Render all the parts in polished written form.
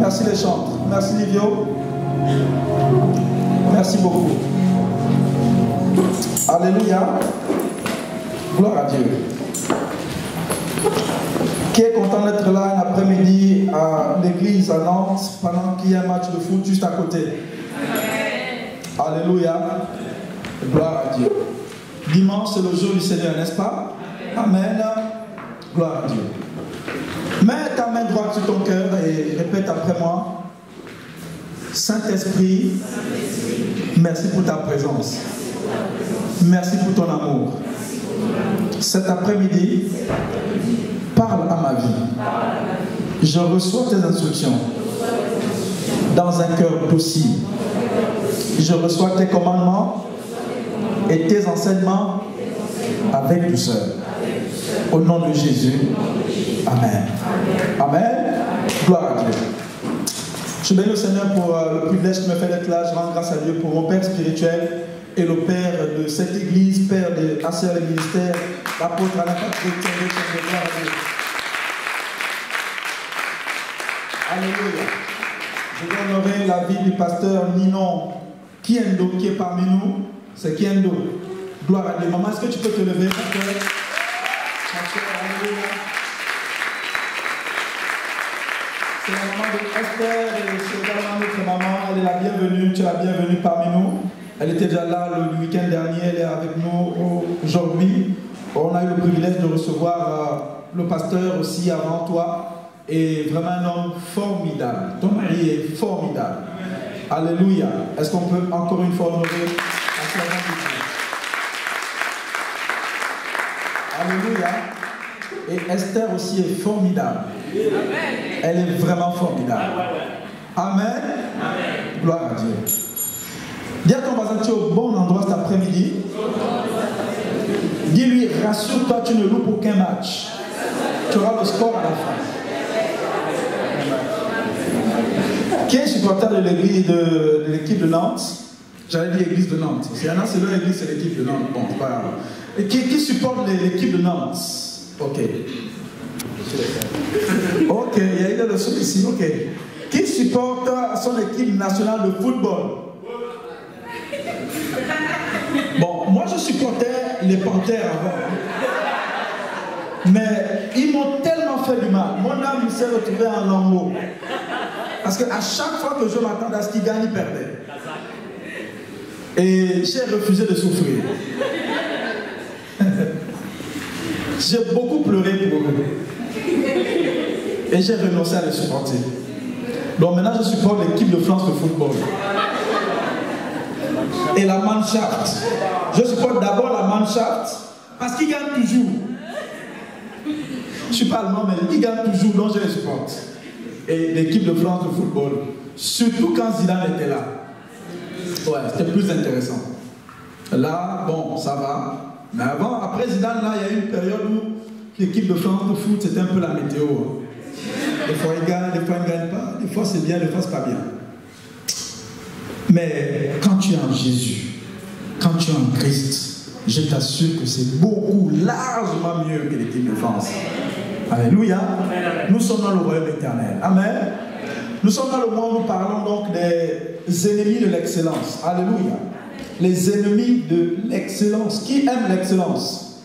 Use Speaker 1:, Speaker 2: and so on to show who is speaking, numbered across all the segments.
Speaker 1: Merci les chantres. Merci Livio. Merci beaucoup. Alléluia. Gloire à Dieu. Qui est content d'être là un après-midi à l'église à Nantes pendant qu'il y a un match de foot juste à côté? Alléluia. Gloire à Dieu. Dimanche, c'est le jour du Seigneur, n'est-ce pas? Amen. Gloire à Dieu. Mets ta main droite sur ton cœur et répète après moi. Saint-Esprit, merci pour ta présence. Merci pour ton amour. Cet après-midi, parle à ma vie. Je reçois tes instructions dans un cœur docile. Je reçois tes commandements et tes enseignements avec douceur. Au nom de Jésus. Amen. Amen. Gloire à Dieu. Je bénis le Seigneur pour le privilège qu'il me fait d'être là. Je rends grâce à Dieu pour mon Père spirituel et le Père de cette église, Père de la sœur et ministère, l'apôtre Alain Patrick. Gloire à Dieu. Alléluia. Je vais honorer la vie du pasteur Ninon Kiendo qui est parmi nous. C'est Kiendo. Gloire à Dieu. Maman, est-ce que tu peux te lever? C'est la maman de Esther et c'est également notre maman. Elle est la bienvenue. Tu es la bienvenue parmi nous. Elle était déjà là le week-end dernier. Elle est avec nous aujourd'hui. On a eu le privilège de recevoir le pasteur aussi avant toi. Et vraiment un homme formidable. Ton mari est formidable. Alléluia. Est-ce qu'on peut encore une fois honorer la servante de Dieu? Alléluia. Et Esther aussi est formidable. Elle est vraiment formidable. Amen. Gloire à Dieu. Dis à ton voisin, tu es au bon endroit cet après-midi. Dis-lui, rassure-toi, tu ne loupes aucun match. Tu auras le score à la fin. Qui est supporter de l'église de l'équipe de Nantes? J'allais dire l'église de Nantes. C'est leur église, c'est l'équipe de Nantes. Bon, c'est pas grave. Et qui supporte l'équipe de Nantes? Ok. Ok, il y a une leçon ici. Ok. Qui supporte son équipe nationale de football? Bon, moi je supportais les Panthères avant. Mais ils m'ont tellement fait du mal. Mon âme s'est retrouvée en lambeaux. Parce qu'à chaque fois que je m'attendais à ce qu'ils gagnent, ils perdaient. Et j'ai refusé de souffrir. J'ai beaucoup pleuré pour eux. Et j'ai renoncé à les supporter. Donc maintenant, je supporte l'équipe de France de football. Et la Mannschaft. Je supporte d'abord la Mannschaft parce qu'ils gagnent toujours. Je ne suis pas allemand, mais ils gagnent toujours, donc je les supporte. Et l'équipe de France de football. Surtout quand Zidane était là. Ouais, c'était plus intéressant. Là, bon, ça va. Mais avant, après Zidane, là, il y a eu une période où l'équipe de France de foot, c'était un peu la météo. Des fois, ils gagnent, des fois, ils ne gagnent pas. Des fois, c'est bien, des fois, c'est pas bien. Mais quand tu es en Jésus, quand tu es en Christ, je t'assure que c'est beaucoup, largement mieux que l'équipe de France. Alléluia. Nous sommes dans le royaume éternel. Amen. Nous sommes dans le mois où nous parlons donc des ennemis de l'excellence. Alléluia. Les ennemis de l'excellence. Qui aime l'excellence?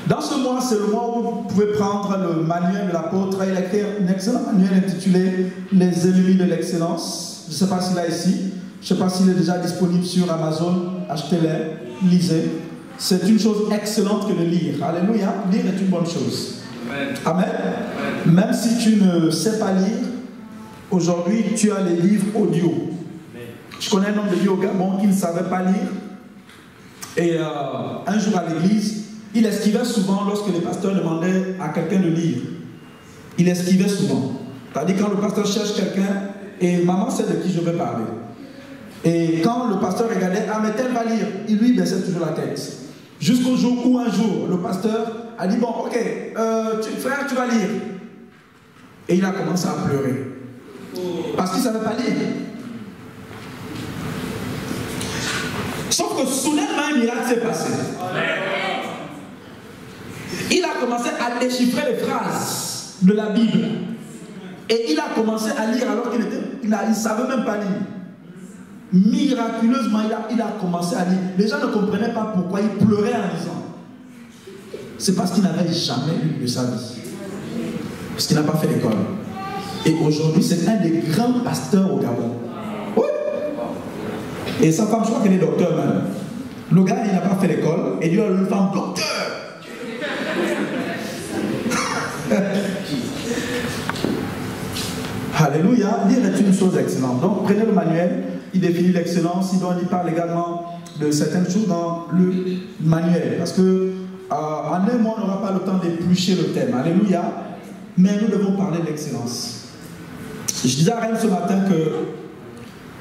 Speaker 1: Dans ce mois, c'est le mois où vous pouvez prendre le manuel de l'apôtre. Il a écrit un excellent manuel intitulé Les ennemis de l'excellence. Je ne sais pas s'il est ici. Je ne sais pas s'il est déjà disponible sur Amazon. Achetez-les, lisez. C'est une chose excellente que de lire. Alléluia. Lire est une bonne chose. Amen. Même si tu ne sais pas lire, aujourd'hui, tu as les livres audio. Je connais un homme de Dieu au Gabon qui ne savait pas lire. Et un jour à l'église, il esquivait souvent lorsque les pasteurs demandaient à quelqu'un de lire. Il esquivait souvent. C'est-à-dire quand le pasteur cherche quelqu'un, et maman sait de qui je vais parler. Et quand le pasteur regardait, ah mais tel va lire, il lui baissait toujours la tête. Jusqu'au jour où un jour, le pasteur a dit, bon, ok, frère, tu vas lire. Et il a commencé à pleurer. Parce qu'il ne savait pas lire. Sauf que soudainement, un miracle s'est passé. Il a commencé à déchiffrer les phrases de la Bible. Et il a commencé à lire alors qu'il ne savait même pas lire. Miraculeusement, il a commencé à lire. Les gens ne comprenaient pas pourquoi il pleurait en lisant. C'est parce qu'il n'avait jamais lu de sa vie. Parce qu'il n'a pas fait l'école. Et aujourd'hui, c'est un des grands pasteurs au Gabon. Oui. Et sa femme, je crois qu'elle est docteur même. Le gars, il n'a pas fait l'école. Et Dieu a une femme docteur. Alléluia. Lire est une chose excellente. Donc, prenez le manuel. Il définit l'excellence. Il parle également de certaines choses dans le manuel. Parce que en un mois, on n'aura pas le temps d'éplucher le thème. Alléluia. Mais nous devons parler de l'excellence. Je disais à Rennes ce matin que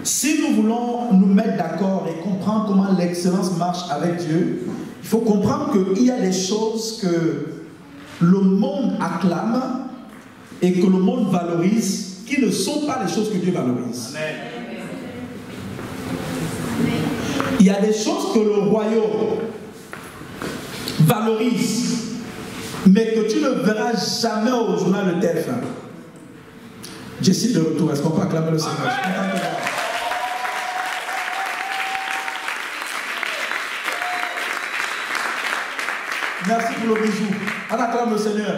Speaker 1: si nous voulons nous mettre d'accord et comprendre comment l'excellence marche avec Dieu, il faut comprendre qu'il y a des choses que le monde acclame et que le monde valorise, qui ne sont pas les choses que Dieu valorise. Amen. Il y a des choses que le royaume valorise, mais que tu ne verras jamais au journal de TF1. Jessie de retour, est-ce qu'on peut acclamer le Seigneur? Merci pour le bijou. On acclame le Seigneur.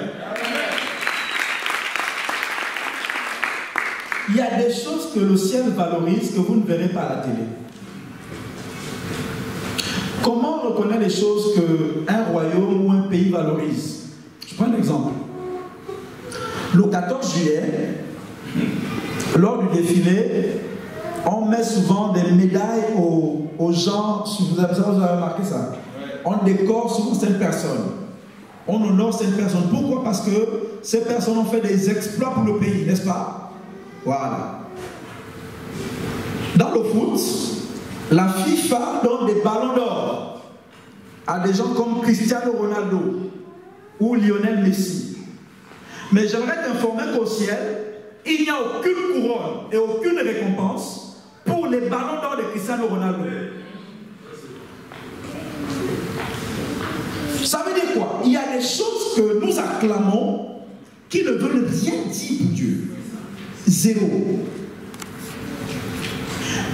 Speaker 1: Il y a des choses que le ciel valorise que vous ne verrez pas à la télé. Comment on reconnaît les choses qu'un royaume ou un pays valorise? Je prends un exemple. Le 14 juillet, lors du défilé, on met souvent des médailles aux gens. Vous avez remarqué ça? On décore souvent cette personne. On honore cette personne. Pourquoi? Parce que ces personnes ont fait des exploits pour le pays, n'est-ce pas? Voilà. Dans le foot, la FIFA donne des ballons d'or à des gens comme Cristiano Ronaldo ou Lionel Messi. Mais j'aimerais t'informer qu'au ciel, il n'y a aucune couronne et aucune récompense pour les ballons d'or de Cristiano Ronaldo. Ça veut dire quoi? Il y a des choses que nous acclamons qui ne veulent rien dire pour Dieu. Zéro.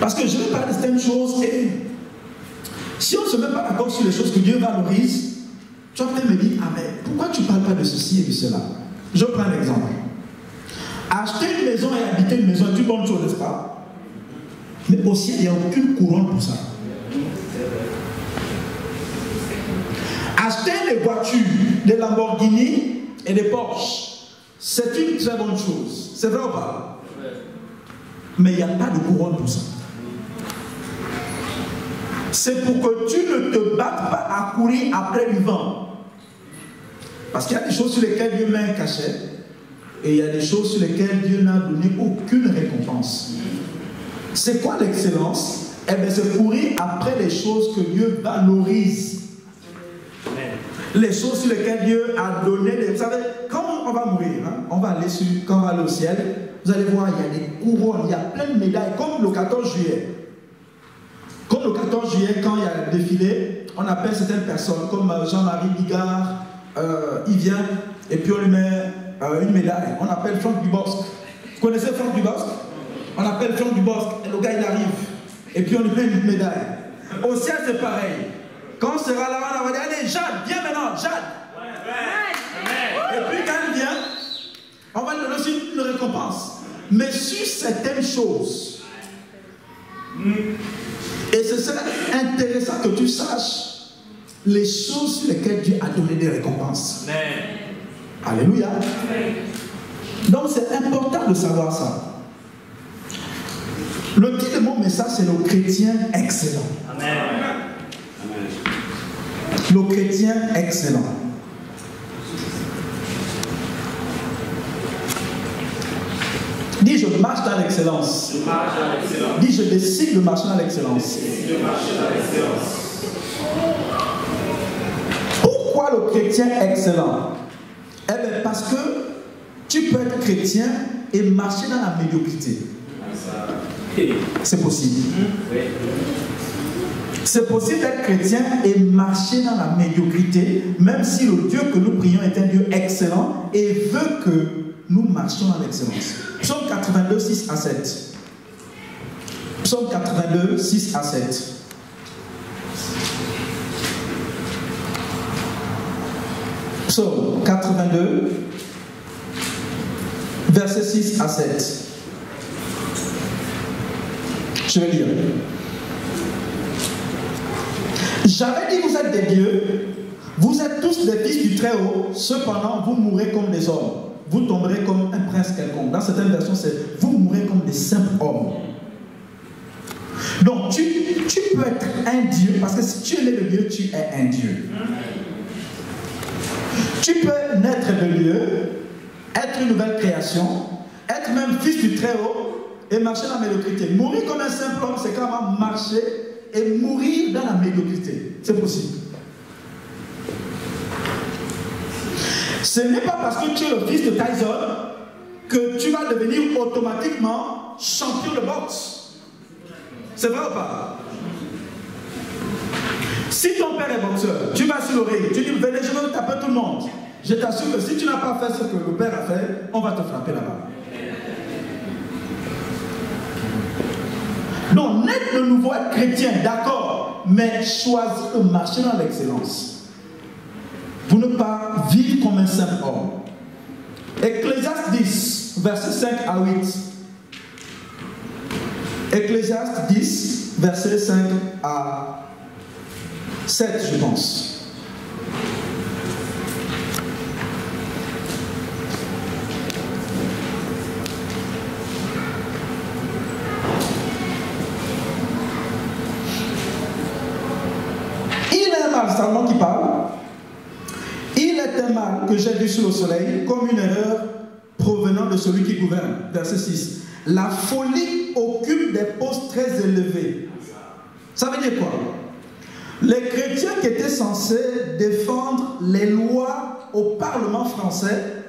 Speaker 1: Parce que je vais parler de certaines choses et si on ne se met pas d'accord sur les choses que Dieu valorise, tu vas peut-être me dire, ah mais pourquoi tu ne parles pas de ceci et de cela? Je prends un exemple. Acheter une maison et habiter une maison est une bonne chose, n'est-ce pas? Mais aussi, il n'y a aucune couronne pour ça. Acheter des voitures, des Lamborghini et des Porsche, c'est une très bonne chose. C'est vrai ou pas? Mais il n'y a pas de couronne pour ça. C'est pour que tu ne te battes pas à courir après du vent. Parce qu'il y a des choses sur lesquelles Dieu met un cachet et il y a des choses sur lesquelles Dieu n'a donné aucune récompense. C'est quoi l'excellence? Eh bien, c'est courir après les choses que Dieu valorise. Les choses sur lesquelles Dieu a donné des... Vous savez, quand on va mourir, hein, on va aller sur... Quand on va aller au ciel, vous allez voir, il y a des couronnes, il y a plein de médailles, comme le 14 juillet. Comme le 14 juillet, quand il y a le défilé, on appelle certaines personnes, comme Jean-Marie Bigard, il vient, et puis on lui met une médaille. On appelle Franck Dubosc. Vous connaissez Franck Dubosc? On appelle Franck Dubosc, et le gars il arrive, et puis on lui met une médaille. Au ciel, c'est pareil. Quand on sera là, on va dire, allez, Jade, viens maintenant, Jade. Et puis quand il vient, on va lui donner aussi une récompense. Mais sur certaines choses, et ce serait intéressant que tu saches les choses sur lesquelles Dieu a donné des récompenses. Alléluia. Donc c'est important de savoir ça. Le titre de mon message, c'est le chrétien excellent. Amen. Le chrétien excellent. Dis, je marche dans l'excellence. Dis, je décide de marcher dans l'excellence. Pourquoi le chrétien excellent? Eh bien, parce que tu peux être chrétien et marcher dans la médiocrité. C'est possible. C'est possible d'être chrétien et marcher dans la médiocrité, même si le Dieu que nous prions est un Dieu excellent et veut que nous marchons dans l'excellence. Psaume 82, 6 à 7. Psaume 82, 6 à 7. Psaume 82, verset 6 à 7. Je vais lire. J'avais dit, vous êtes des dieux, vous êtes tous des fils du Très-Haut, cependant vous mourrez comme des hommes, vous tomberez comme un prince quelconque. Dans certaines versions, c'est vous mourrez comme des simples hommes. Donc tu peux être un dieu, parce que si tu es né de Dieu, tu es un dieu. Tu peux naître de Dieu, être une nouvelle création, être même fils du Très-Haut et marcher dans la médiocrité. Mourir comme un simple homme, c'est quand même marcher et mourir dans la médiocrité. C'est possible. Ce n'est pas parce que tu es le fils de Tyson que tu vas devenir automatiquement champion de boxe. C'est vrai ou pas? Si ton père est boxeur, tu vas sur le ring, tu dis venez, je vais taper tout le monde. Je t'assure que si tu n'as pas fait ce que le père a fait, on va te frapper là-bas. Donc, naître de nouveau, être chrétien, d'accord, mais choisir de marcher dans l'excellence. Pour ne pas vivre comme un simple homme. Ecclésiaste 10, verset 5 à 8. Ecclésiaste 10, verset 5 à 7, je pense. Salomon qui parle. Il est un mal que j'ai vu sur le soleil comme une erreur provenant de celui qui gouverne. Verset 6. La folie occupe des postes très élevés. Ça veut dire quoi? Les chrétiens qui étaient censés défendre les lois au Parlement français,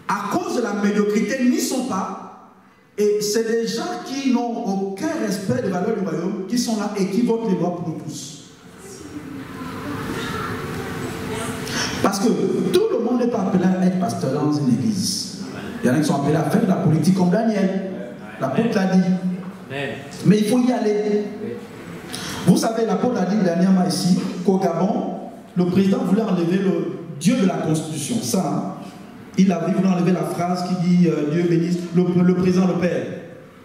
Speaker 1: à cause de la médiocrité, n'y sont pas. Et c'est des gens qui n'ont aucun respect des valeurs du royaume, qui sont là et qui votent les lois pour nous tous. Parce que tout le monde n'est pas appelé à être pasteur dans une église. Il y en a qui sont appelés à faire de la politique comme Daniel. L'apôtre l'a dit. Mais il faut y aller. Vous savez, l'apôtre a dit dernièrement ici qu'au Gabon, le président voulait enlever le Dieu de la Constitution. Ça, hein? Il voulait enlever la phrase qui dit Dieu bénisse, le président le Père.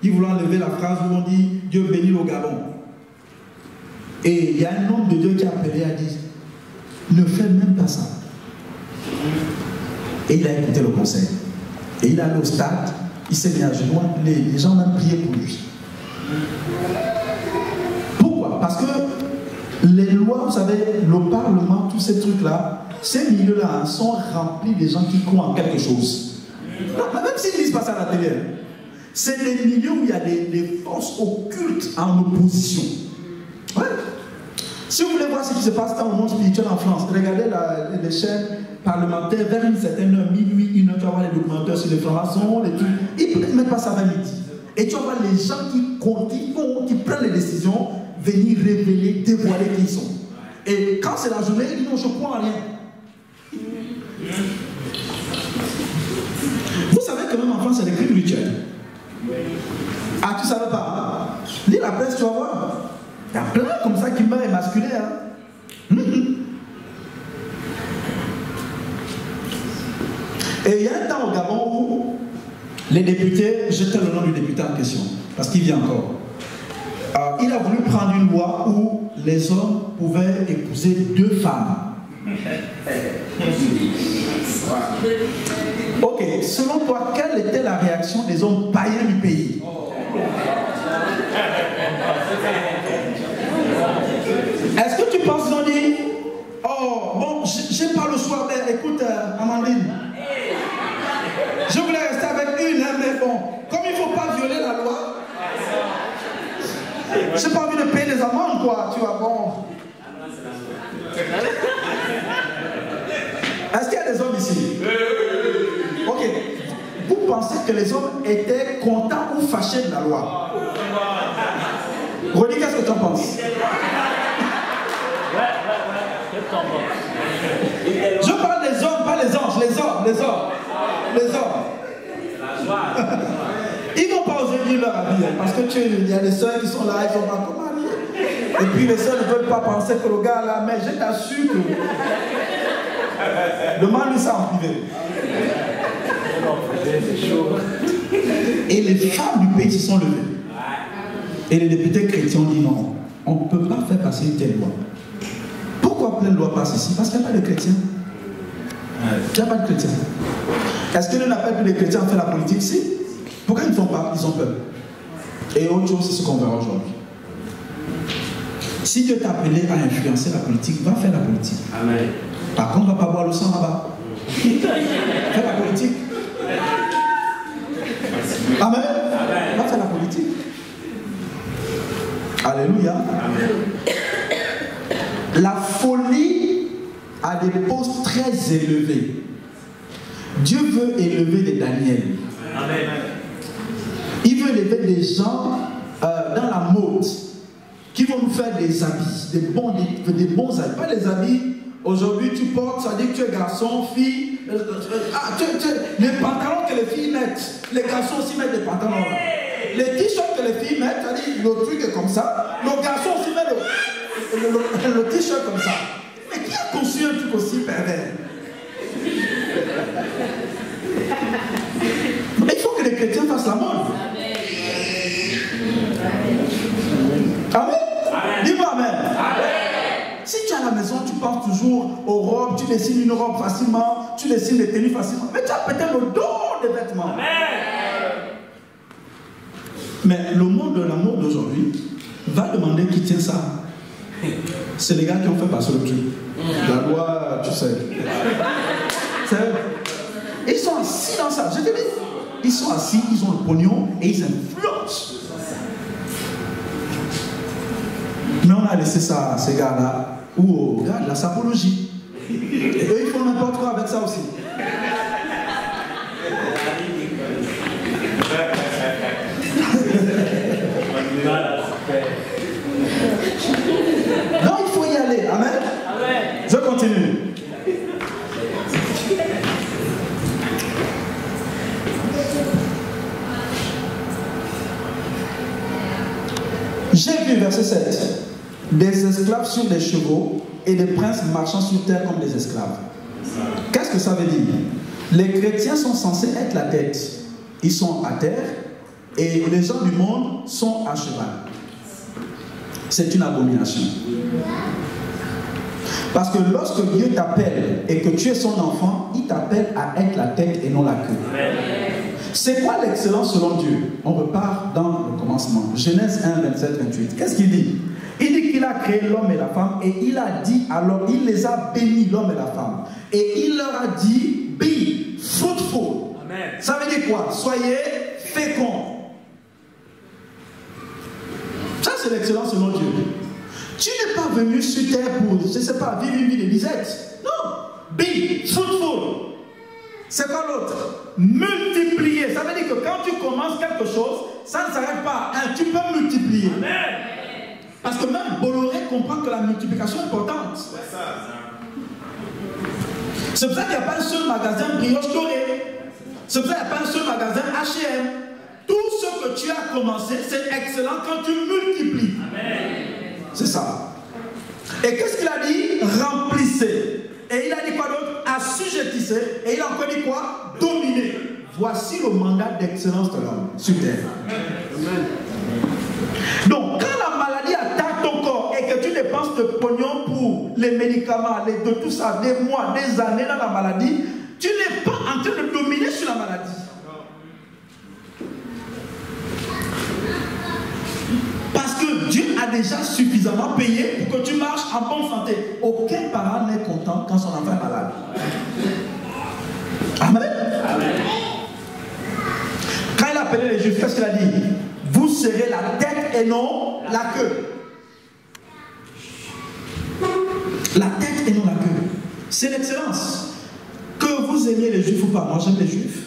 Speaker 1: Il voulait enlever la phrase où on dit Dieu bénit le Gabon. Et il y a un homme de Dieu qui a appelé à dire ne fais même pas ça. Et il a écouté le conseil. Et il est allé au stade, il s'est mis à genoux, les gens ont même prié pour lui. Pourquoi? Parce que les lois, vous savez, le Parlement, tous ces trucs-là, ces milieux-là sont remplis de gens qui croient en quelque chose. Non, même s'ils ne disent pas ça à la télé, c'est des milieux où il y a des forces occultes en opposition. Ouais. Si vous voulez voir ce qui se passe dans le monde spirituel en France, regardez les chaînes parlementaires vers une certaine heure, minuit, une heure, tu vas voir les documentaires sur les francs-maçons, les trucs. Ils ne mettent pas ça vers midi. Et tu vas voir les gens qui prennent les décisions, venir révéler, dévoiler qui ils sont. Et quand c'est la journée, ils disent non, je ne crois en rien. Vous savez que même en France, il y a des crimes rituels. Ah, tu ne savais pas? Hein? Lis la presse, tu vas voir. Il y a plein comme ça qui meurent émasculés. Hein? Et il y a un temps au Gabon où les députés, j'étais le nom du député en question, parce qu'il vient encore. Il a voulu prendre une loi où les hommes pouvaient épouser 2 femmes. Ok, selon toi, quelle était la réaction des hommes païens du pays? Est-ce que tu penses qu'ils ont dit oh, bon, j'ai pas le choix, mais écoute, Amandine, je voulais rester avec une, hein, mais bon, comme il ne faut pas violer la loi, j'ai pas envie de payer les amendes, quoi, tu vois, bon. Est-ce qu'il y a des hommes ici? Ok. Vous pensez que les hommes étaient contents ou fâchés de la loi? Rodi, qu'est-ce que tu en penses? Je parle des hommes, pas les anges, les hommes. Les hommes. Ils ne vont pas oser dire leur avis, parce que il y a des soeurs qui sont là, ils sont pas comme mariés. Et puis les soeurs ne veulent pas penser que le gars là, mais je t'assure que. Demande-lui ça en privé. Et les femmes du pays se sont levées. Et les députés chrétiens ont dit non, on ne peut pas faire passer une telle loi. Pourquoi plein de lois passent ici? Parce qu'il n'y a pas de chrétiens. Il n'y a pas de chrétiens. Est-ce que nous n'appellent plus les chrétiens à faire la politique? Si. Pourquoi ils ne font pas? Ils ont peur. Et autre chose, c'est ce qu'on verra aujourd'hui. Si Dieu t'a appelé à influencer la politique, va faire la politique.
Speaker 2: Amen.
Speaker 1: Par contre, on ne va pas boire le sang là-bas. Fais la politique. Amen. Va faire la politique. Alléluia.
Speaker 2: Amen.
Speaker 1: La folie a des postes très élevés. Dieu veut élever des Daniel.
Speaker 2: Amen.
Speaker 1: Il veut élever des gens dans la mode qui vont nous faire des habits, des bons habits. Pas des habits, aujourd'hui tu portes, ça dit que tu es garçon, fille. Les pantalons que les filles mettent, les garçons aussi mettent des pantalons. Les t-shirts que les filles mettent, ça dit le truc est comme ça. Le garçon aussi met le t-shirt comme ça. Mais qui a conçu un truc aussi pervers? Mais il faut que les chrétiens fassent la mode. Amen. Dis-moi amen. Si tu es à la maison, tu penses toujours aux robes, tu dessines une robe facilement, tu dessines des tenues facilement, mais tu as peut-être le dos des vêtements. Mais le monde de la mode d'aujourd'hui va demander qui tient ça. C'est les gars qui ont fait passer le truc. La loi, tu sais. Ils sont assis dans ça. Je te dis, ils sont assis, ils ont le pognon et ils influencent. Mais on a laissé ça à ces gars-là, ou aux gars de la sapologie. Et eux, ils font n'importe quoi avec ça aussi. Non, il faut y aller. Amen. Je continue. J'ai vu, verset 7, des esclaves sur des chevaux et des princes marchant sur terre comme des esclaves. Qu'est-ce que ça veut dire? Les chrétiens sont censés être la tête. Ils sont à terre et les gens du monde sont à cheval. C'est une abomination. Parce que lorsque Dieu t'appelle et que tu es son enfant, il t'appelle à être la tête et non la queue. C'est quoi l'excellence selon Dieu? On repart dans le commencement. Genèse 1, 27, 28. Qu'est-ce qu'il dit? Il dit qu'il a créé l'homme et la femme et il a dit alors, il les a bénis, l'homme et la femme. Et il leur a dit, be fruitful. Amen. Ça veut dire quoi? Soyez féconds. Ça, c'est l'excellence selon Dieu. Tu n'es pas venu sur terre pour, je ne sais pas, vivre une vie de disette. Non. Be fruitful. C'est quoi l'autre? Multiplier. Ça veut dire que quand tu commences quelque chose, ça ne s'arrête pas. Tu peux multiplier. Amen. Parce que même Bolloré comprend que la multiplication est importante. C'est pour ça qu'il n'y a pas un seul magasin Brioche Dorée. C'est pour ça qu'il n'y a pas un seul magasin H&M. Tout ce que tu as commencé, c'est excellent quand tu multiplies. Amen. C'est ça. Et qu'est-ce qu'il a dit? Remplissez. Et il a dit quoi d'autre? Assujettissez. Et il a encore dit quoi? Dominez. Voici le mandat d'excellence de l'homme sur terre. Amen. Donc, quand la maladie attaque ton corps et que tu dépenses de pognon pour les médicaments, de tout ça, des mois, des années dans la maladie, tu n'es pas en train de dominer sur la maladie. Parce que Dieu a déjà suffisamment payé pour que tu marches en bonne santé. Aucun parent n'est content quand son enfant est malade. Amen. Amen. Quand il a appelé les Juifs, qu'est-ce qu'il a dit? Vous serez la tête et non la queue. La tête et non la queue. C'est l'excellence. Que vous aimiez les Juifs ou pas, moi j'aime les Juifs.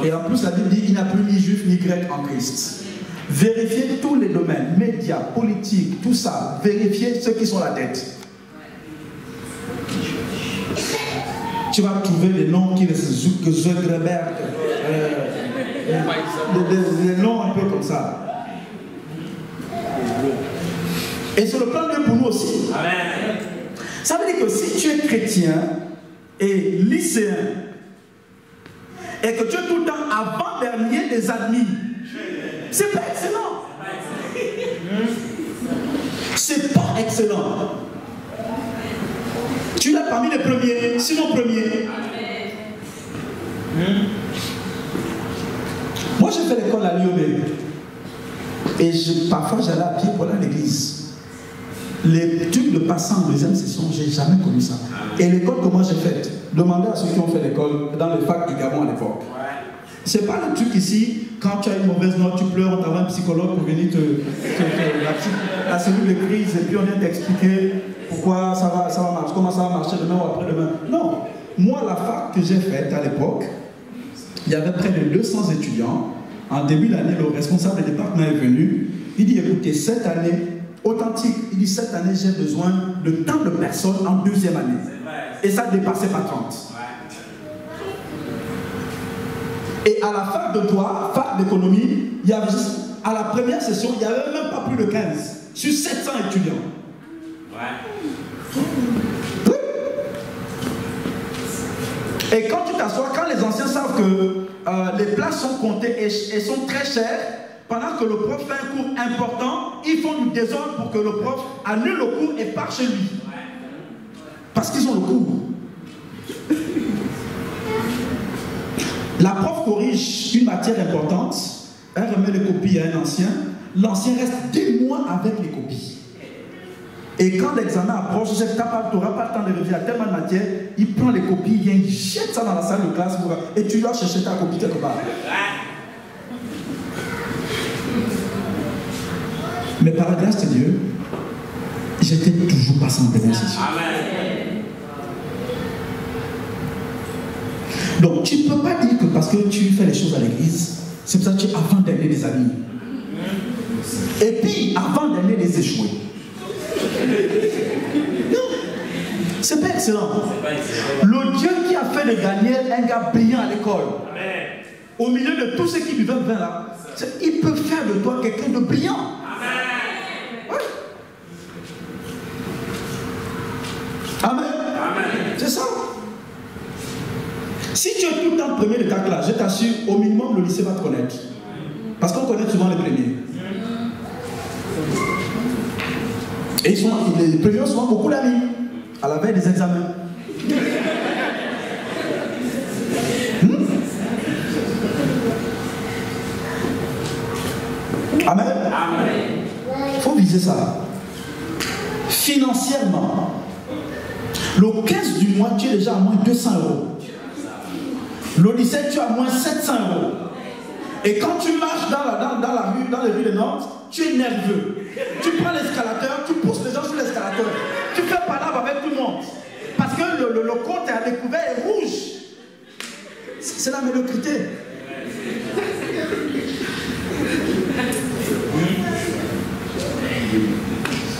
Speaker 1: Et en plus la Bible dit il n'y a plus ni Juif ni Grec en Christ. Vérifiez tous les domaines, médias, politiques, tout ça. Vérifiez ceux qui sont la tête. Tu vas trouver des noms qui Zuckerberg, des noms un peu comme ça. Et c'est le plan de Dieu pour nous aussi. Amen. Ça veut dire que si tu es chrétien et lycéen, et que tu es tout le temps avant-dernier des admis, c'est pas excellent. C'est pas excellent. Tu l'as parmi les premiers, sinon premier. Moi, j'ai fait l'école à l'IOB. Et parfois, j'allais à pied pour aller à l'église. Les trucs de passant en deuxième session, je n'ai jamais connu ça. Et l'école que moi j'ai faite, demandez à ceux qui ont fait l'école dans le fac du Gabon à l'époque. C'est pas le truc ici, quand tu as une mauvaise note, tu pleures, on t'envoie un psychologue pour venir la cellule de crise, et puis on vient t'expliquer pourquoi ça va marcher, comment ça va marcher demain ou après-demain. Non. Moi, la fac que j'ai faite à l'époque, il y avait près de 200 étudiants. En début d'année, le responsable du département est venu. Il dit, écoutez, cette année, authentique, il dit, cette année, j'ai besoin de tant de personnes en deuxième année. Et ça ne dépassait pas 30. Et à la fac de droit, fac d'économie, il y avait juste, à la première session, il n'y avait même pas plus de 15 sur 700 étudiants. Oui. Et quand tu t'assois, quand les anciens savent que les places sont comptées et sont très chères, pendant que le prof fait un cours important, ils font du désordre pour que le prof annule le cours et part chez lui. Parce qu'ils ont le cours. La prof corrige une matière importante, elle remet les copies à un ancien, l'ancien reste des mois avec les copies. Et quand l'examen approche, tu n'auras pas le temps de réviser à tellement de matière, il prend les copies, il vient, il jette ça dans la salle de classe et tu dois chercher ta copie quelque part. Mais par la grâce de Dieu, j'étais toujours passé en première session. Donc tu ne peux pas dire que parce que tu fais les choses à l'église, c'est pour ça que tu es avant-dernier des amis. Et puis avant-dernier des échoués. Non, c'est pas excellent. Le Dieu qui a fait de Daniel un gars brillant à l'école, au milieu de tous ceux qui buvaient le vin là, il peut faire de toi quelqu'un de brillant. Oui. Amen. C'est ça. Si tu es tout le temps premier de ta classe, je t'assure, au minimum le lycée va te connaître. Parce qu'on connaît souvent les premiers. Et les premiers ont souvent beaucoup d'amis à la veille des examens. Amen. Il faut viser ça. Financièrement, le 15 du mois, tu es déjà à moins 200 €. Le 17, tu as moins 700 €. Et quand tu marches dans la rue, dans les rues de Nantes, tu es nerveux. Tu prends l'escalateur, tu pousses les gens sur l'escalateur. Tu fais palabre avec tout le monde. Parce que le compte est à découvert et rouge. C'est la médiocrité.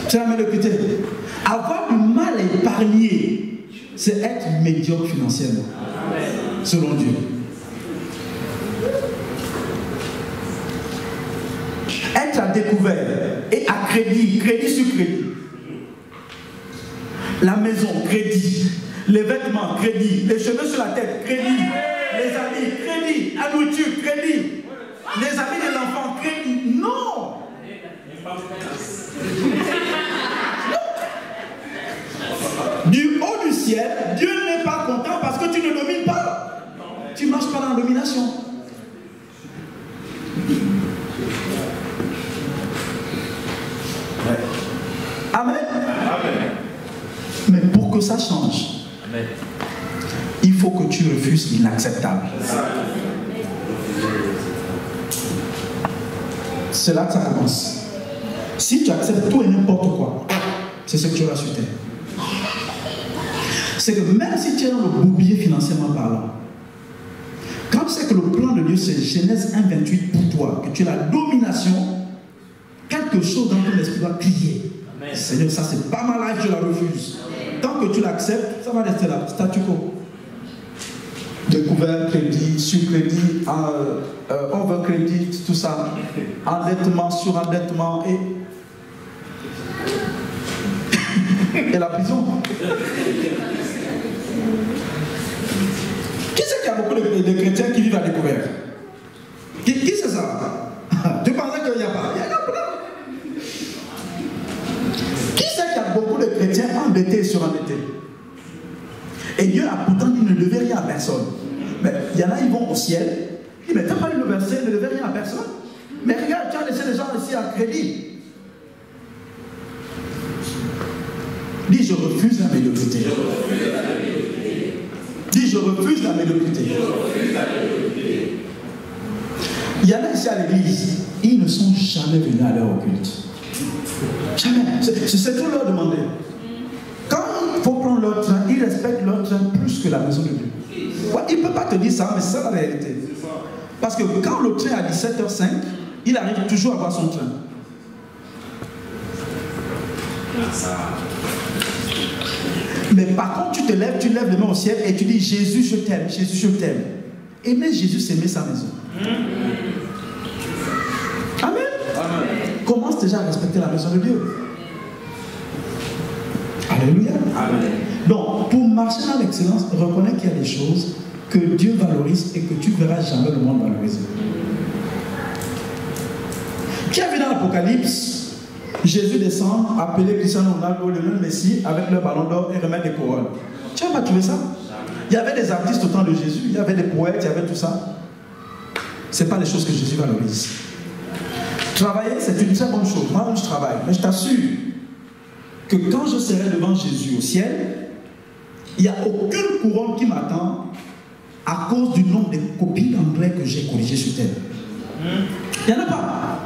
Speaker 1: C'est la médiocrité. Avoir du mal à épargner, c'est être médiocre financièrement. Selon Dieu. Être à découvert et à crédit sur crédit. La maison, crédit. Les vêtements, crédit. Les cheveux sur la tête, crédit. Les amis, crédit. La nourriture, crédit. Les amis de l'enfant, crédit. Non. Du haut du ciel, Dieu n'est pas content parce que tu ne domines pas. Tu ne marches pas dans la domination. Ouais. Amen. Amen. Mais pour que ça change, amen, il faut que tu refuses l'inacceptable. C'est là que ça commence. Si tu acceptes tout et n'importe quoi, c'est ce que tu auras sur terre. C'est que même si tu es dans le bourbier financièrement parlant, quand tu sais que le plan de Dieu c'est Genèse 1:28 pour toi, que tu as la domination, quelque chose dans ton esprit va crier. Amen. Seigneur, ça c'est pas ma life, je la refuse. Amen. Tant que tu l'acceptes, ça va rester là, statu quo. découvert crédit, sur crédit, overcrédit, tout ça, endettement, surendettement et la prison. Qui c'est qu'il y a beaucoup de chrétiens qui vivent à découvert? Qui c'est ça? Tu pensais qu'il n'y a pas? Il y a pas. Qui c'est qu'il y a beaucoup de chrétiens endettés et surendettés? Et Dieu a pourtant dit ne devait rien à personne. Mais il y en a, ils vont au ciel. Il dit, mais tu n'as pas lu le verset, ne devait rien à personne. Mais regarde, tu as laissé les gens ici à crédit. Dis, je refuse la médiocrité. Dis, je refuse la médiocrité. Il y en a ici à l'église, ils ne sont jamais venus à leur culte. Jamais. C'est tout leur demander. Quand il faut prendre leur train, ils respectent leur train plus que la maison de Dieu. Ouais, il ne peut pas te dire ça, mais c'est ça la réalité. Parce que quand le train est à 17h05, il arrive toujours à avoir son train. Mais par contre, tu te lèves, tu lèves les mains au ciel et tu dis Jésus, je t'aime, Jésus, je t'aime. Aimer Jésus, c'est aimer sa maison. Amen. Amen. Commence déjà à respecter la maison de Dieu. Alléluia. Amen. Donc, pour marcher dans l'excellence, reconnais qu'il y a des choses que Dieu valorise et que tu ne verras jamais le monde valoriser. Qui a vu dans l'Apocalypse Jésus descend, appelé Cristiano Ronaldo, le même Messie, avec leur ballon d'or et remettre des couronnes? Tu n'as pas trouvé ça? Il y avait des artistes au temps de Jésus, il y avait des poètes, il y avait tout ça. Ce n'est pas les choses que Jésus valorise. Travailler, c'est une très bonne chose. Moi, je travaille. Mais je t'assure que quand je serai devant Jésus au ciel, il n'y a aucune couronne qui m'attend à cause du nombre de copies d'anglais que j'ai corrigées sur terre. Il n'y en a pas.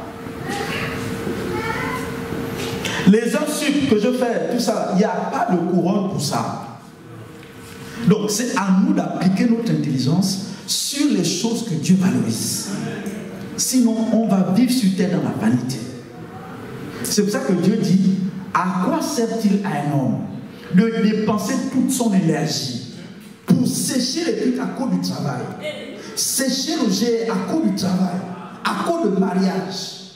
Speaker 1: Les heures sup que je fais, tout ça, il n'y a pas de couronne pour ça. Donc c'est à nous d'appliquer notre intelligence sur les choses que Dieu valorise. Sinon, on va vivre sur terre dans la vanité. C'est pour ça que Dieu dit, à quoi sert-il à un homme de dépenser toute son énergie pour sécher les trucs à cause du travail, sécher le jet à cause du travail, à cause de mariage,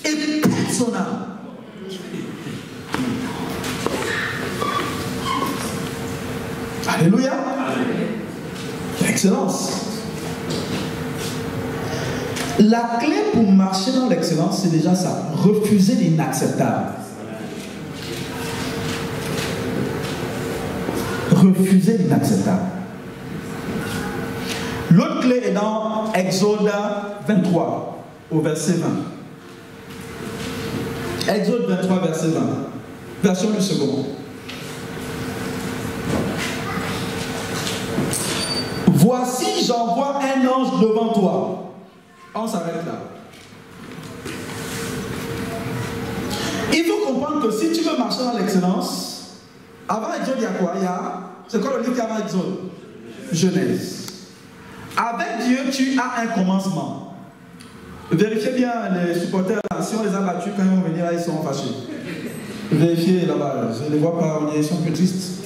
Speaker 1: et perdre son âme? Alléluia. L'excellence. La clé pour marcher dans l'excellence, c'est déjà ça. Refuser l'inacceptable. Refuser l'inacceptable. L'autre clé est dans Exode 23, au verset 20. Exode 23, verset 20. Version du second. Voici, j'envoie un ange devant toi. On s'arrête là. Il faut comprendre que si tu veux marcher dans l'excellence, avant Exode, il y a quoi? C'est quoi le livre qui a avant Exode? Genèse. Avec Dieu, tu as un commencement. Vérifiez bien les supporters, si on les a battus, quand ils vont venir là, ils seront fâchés. Vérifiez là-bas, je ne les vois pas, ils sont un peu tristes.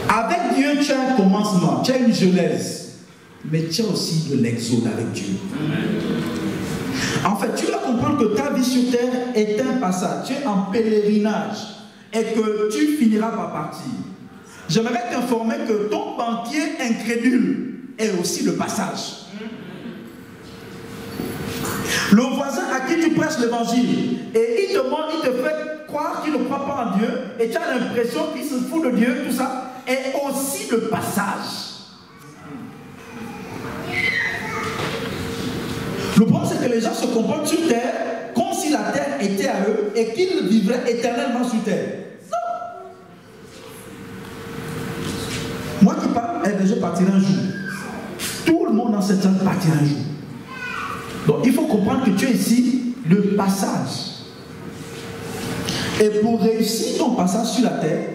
Speaker 1: Avec Dieu, tu as un commencement, tu as une genèse, mais tu as aussi de l'exode avec Dieu. En fait, tu dois comprendre que ta vie sur terre est un passage, tu es en pèlerinage et que tu finiras par partir. J'aimerais t'informer que ton banquier incrédule est aussi le passage. Le voisin à qui tu prêches l'évangile et il te fait croire qu'il ne croit pas en Dieu et tu as l'impression qu'il se fout de Dieu, tout ça, est aussi le passage. Le problème, c'est que les gens se comportent sur terre comme si la terre était à eux et qu'ils vivraient éternellement sur terre. Non. Moi qui parle, je partirai un jour. Tout le monde dans cette salle partira un jour. Donc il faut comprendre que tu es ici le passage. Et pour réussir ton passage sur la terre,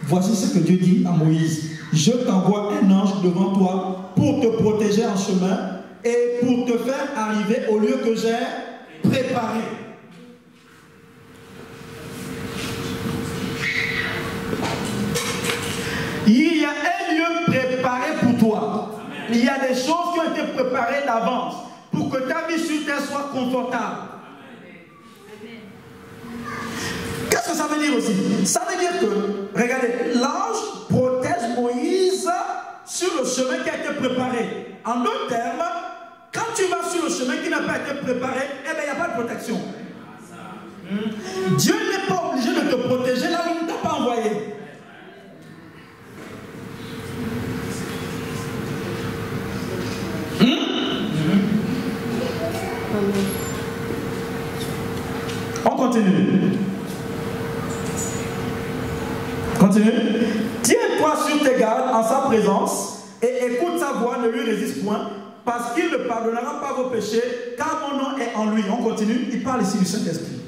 Speaker 1: voici ce que Dieu dit à Moïse. Je t'envoie un ange devant toi pour te protéger en chemin et pour te faire arriver au lieu que j'ai préparé. Il y a des choses qui ont été préparées d'avance pour que ta vie sur terre soit confortable. Qu'est-ce que ça veut dire aussi? Ça veut dire que, regardez, l'ange protège Moïse sur le chemin qui a été préparé. En d'autres termes, quand tu vas sur le chemin qui n'a pas été préparé, eh bien, il n'y a pas de protection. Dieu n'est pas obligé de te protéger là où il ne t'a pas envoyé. On continue. Continue. Tiens-toi sur tes gardes en sa présence et écoute sa voix, ne lui résiste point, parce qu'il ne pardonnera pas vos péchés, car mon nom est en lui. On continue. Il parle ici du Saint-Esprit.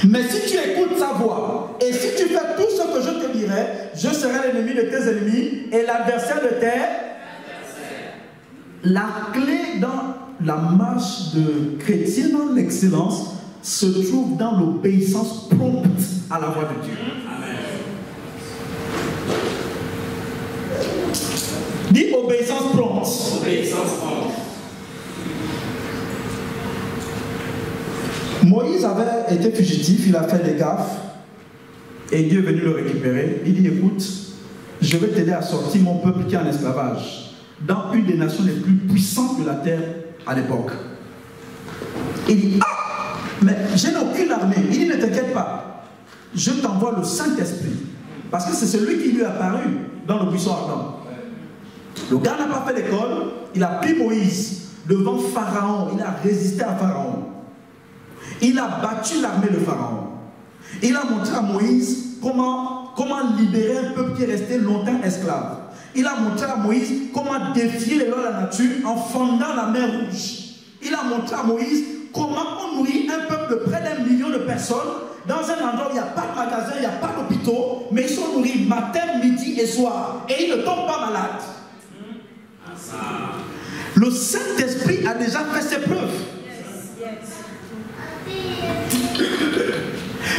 Speaker 1: Mais si tu écoutes sa voix et si tu fais tout ce que je te dirai, je serai l'ennemi de tes ennemis et l'adversaire de tes. La clé dans la marche de chrétien dans l'excellence se trouve dans l'obéissance prompte à la voix de Dieu. Dis obéissance prompte. Obéissance prompte. Moïse avait été fugitif, il a fait des gaffes et Dieu est venu le récupérer. Il dit écoute, je vais t'aider à sortir mon peuple qui est en esclavage dans une des nations les plus puissantes de la terre à l'époque. Il dit ah, mais je n'ai aucune armée. Il dit ne t'inquiète pas, je t'envoie le Saint-Esprit parce que c'est celui qui lui est apparu dans le buisson ardent. Le gars n'a pas fait l'école, il a pris Moïse devant Pharaon, il a résisté à Pharaon. Il a battu l'armée de Pharaon. Il a montré à Moïse comment libérer un peuple qui est resté longtemps esclave. Il a montré à Moïse comment défier les lois de la nature en fendant la mer Rouge. Il a montré à Moïse comment on nourrit un peuple de près d'1 million de personnes dans un endroit où il n'y a pas de magasin, il n'y a pas d'hôpitaux, mais ils sont nourris matin, midi et soir. Et ils ne tombent pas malades. Le Saint-Esprit a déjà fait ses preuves.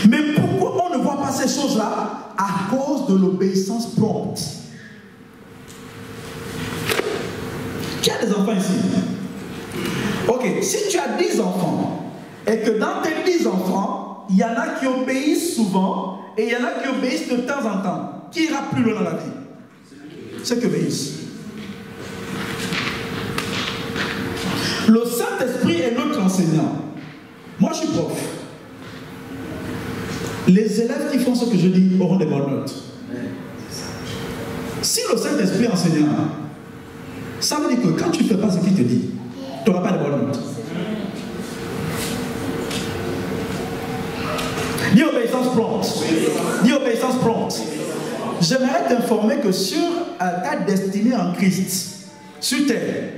Speaker 1: Mais pourquoi on ne voit pas ces choses-là? À cause de l'obéissance prompte. Tu as des enfants ici? Ok, si tu as 10 enfants et que dans tes 10 enfants, il y en a qui obéissent souvent et il y en a qui obéissent de temps en temps, qui ira plus loin dans la vie? Ceux qui obéissent. Le Saint-Esprit est notre enseignant. Moi, je suis prof. Les élèves qui font ce que je dis auront des bonnes notes. Si le Saint-Esprit est enseignant, ça veut dire que quand tu ne fais pas ce qu'il te dit, tu n'auras pas de bonnes notes. Dis obéissance prompte. Dis obéissance prompte. J'aimerais t'informer que sur ta destinée en Christ, sur terre,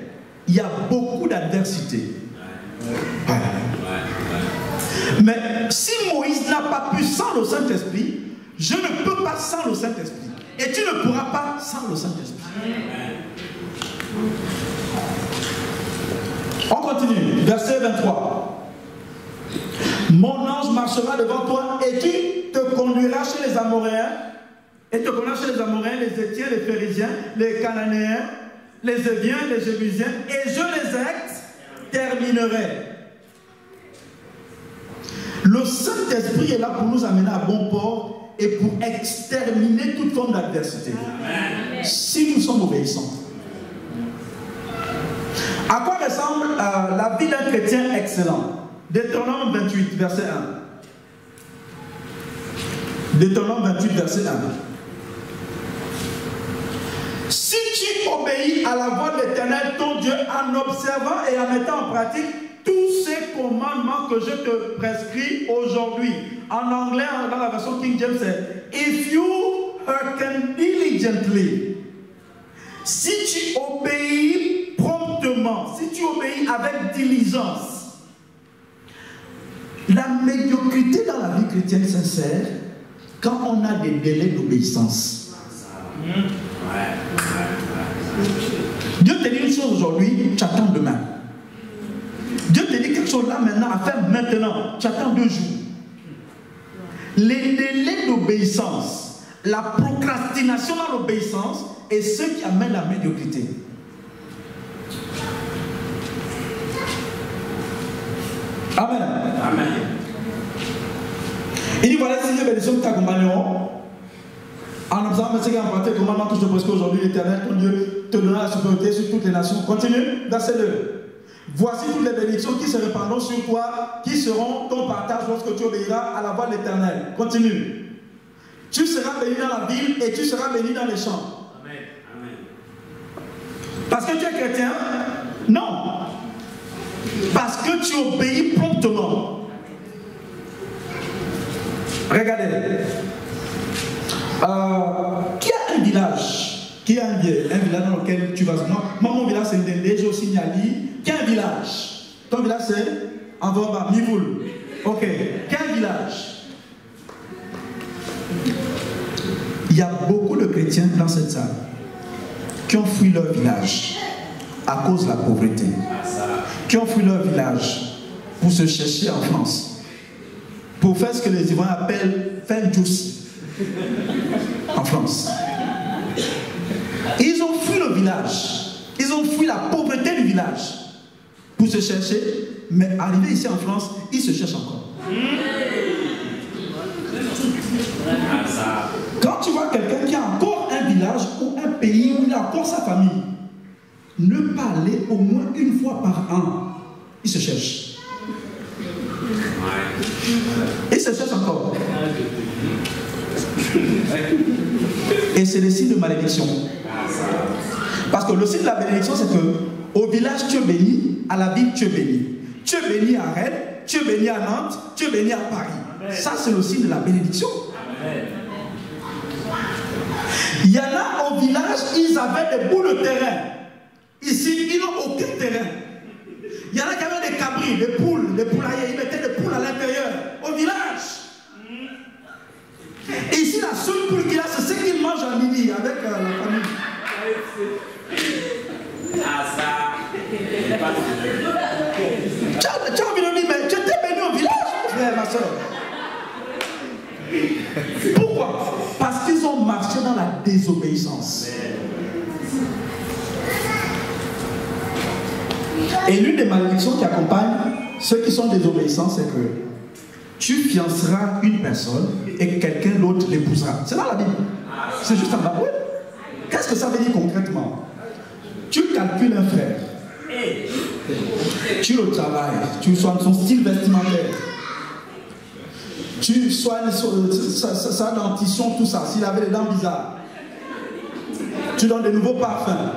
Speaker 1: il y a beaucoup d'adversité. Mais si Moïse n'a pas pu sans le Saint-Esprit, je ne peux pas sans le Saint-Esprit. Et tu ne pourras pas sans le Saint-Esprit. On continue. Verset 23. Mon ange marchera devant toi et tu te conduiras chez les Amoréens. Et te conduiras chez les Amoréens, les Héthiens, les Phérésiens, les Cananéens, les Éviens, les Jébusiens, et je les exterminerai. Le Saint-Esprit est là pour nous amener à bon port et pour exterminer toute forme d'adversité. Si nous sommes obéissants. À quoi ressemble la vie d'un chrétien excellent? Deutéronome 28, verset 1. Deutéronome 28, verset 1. Si tu obéis à la voix de l'Éternel, ton Dieu, en observant et en mettant en pratique tous ces commandements que je te prescris aujourd'hui. En anglais, dans la version King James, c'est If you hearken diligently. Si tu obéis promptement, si tu obéis avec diligence. La médiocrité dans la vie chrétienne sincère, quand on a des délais d'obéissance. Dieu te dit une chose aujourd'hui, tu attends demain. Dieu te dit quelque chose là maintenant à faire maintenant, tu attends 2 jours. Les délais d'obéissance, la procrastination dans l'obéissance est ce qui amène la médiocrité. Amen.
Speaker 2: Amen.
Speaker 1: Il dit voilà 6 bénédictions qui t'accompagneront. En observant ce qui est emprunté, le commandement que je te prescris aujourd'hui, l'Éternel, ton Dieu, te donnera la supériorité sur toutes les nations. Continue, verset 2. Voici toutes les bénédictions qui se répandront sur toi, qui seront ton partage lorsque tu obéiras à la voix de l'Éternel. Continue. Tu seras béni dans la ville et tu seras béni dans les champs.
Speaker 2: Amen. Amen.
Speaker 1: Parce que tu es chrétien? Non. Parce que tu obéis promptement. Regardez. Qui a un village? Qui a un village dans lequel tu vas? Moi, mon village c'est Ndende, j'ai aussi Niali. Qui a un village? Ton village c'est Envoba, Mivoul. Ok. Qui a un village? Il y a beaucoup de chrétiens dans cette salle qui ont fui leur village à cause de la pauvreté, qui ont fui leur village pour se chercher en France, pour faire ce que les Ivoiriens appellent faire juicy en France. Ils ont fui le village, ils ont fui la pauvreté du village pour se chercher, mais arrivés ici en France, ils se cherchent encore. Quand tu vois quelqu'un qui a encore un village ou un pays où il a encore sa famille, ne pas aller au moins une fois par an, il se cherche. Il se cherche encore. Et c'est le signe de malédiction. Parce que le signe de la bénédiction, c'est que au village tu es béni, à la ville tu es béni. Tu es béni à Rennes, tu es béni à Nantes, tu es béni à Paris. Ça, c'est le signe de la bénédiction. Il y en a au village, ils avaient des bouts de terrain. Ici, ils n'ont aucun terrain. Il y en a qui avaient des cabris, des poules, des poulaillers. Ils mettaient des poules à l'intérieur, au village. Et ici, la seule poule qu'il a, c'est ce qu'il mange à midi avec la famille.
Speaker 2: Ah, ça.
Speaker 1: Tu as envie de dire, mais tu étais béni au village, mon frère, ma soeur. Pourquoi? Parce qu'ils ont marché dans la désobéissance. Et l'une des malédictions qui accompagnent ceux qui sont désobéissants, c'est que tu fianceras une personne et quelqu'un d'autre l'épousera. C'est dans la Bible. C'est juste en bas. Oui. Qu'est-ce que ça veut dire concrètement? Tu calcules un frère. Tu le travailles. Tu soignes son style vestimentaire. Tu soignes sa dentition, tout ça. S'il avait des dents bizarres. Tu donnes de nouveaux parfums.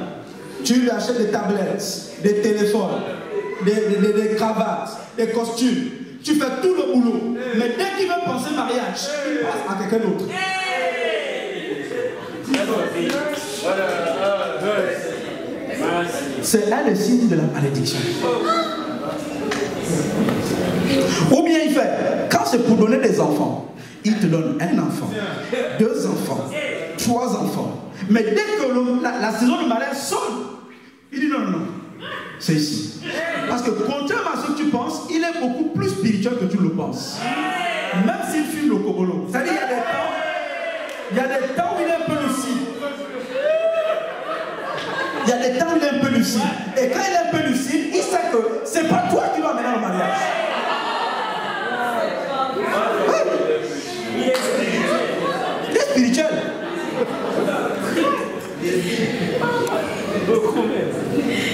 Speaker 1: Tu lui achètes des tablettes, des téléphones, des cravates, des costumes. Tu fais tout le boulot. Mais dès qu'il veut penser mariage, il passe à quelqu'un d'autre. C'est un des signes de la malédiction. Ou bien il fait, quand c'est pour donner des enfants, il te donne un enfant, 2 enfants, 3 enfants. Mais dès que la saison de mariage sonne, il dit non, non, non, c'est ici. Parce que contrairement à ce que tu penses, il est beaucoup plus spirituel que tu le penses. Même s'il fume le kobolo. C'est-à-dire il y a des temps où il est un peu lucide. Il y a des temps où il est un peu lucide. Et quand il est un peu lucide, il sait que c'est pas toi qui vas amener au mariage. Oui. Il est spirituel.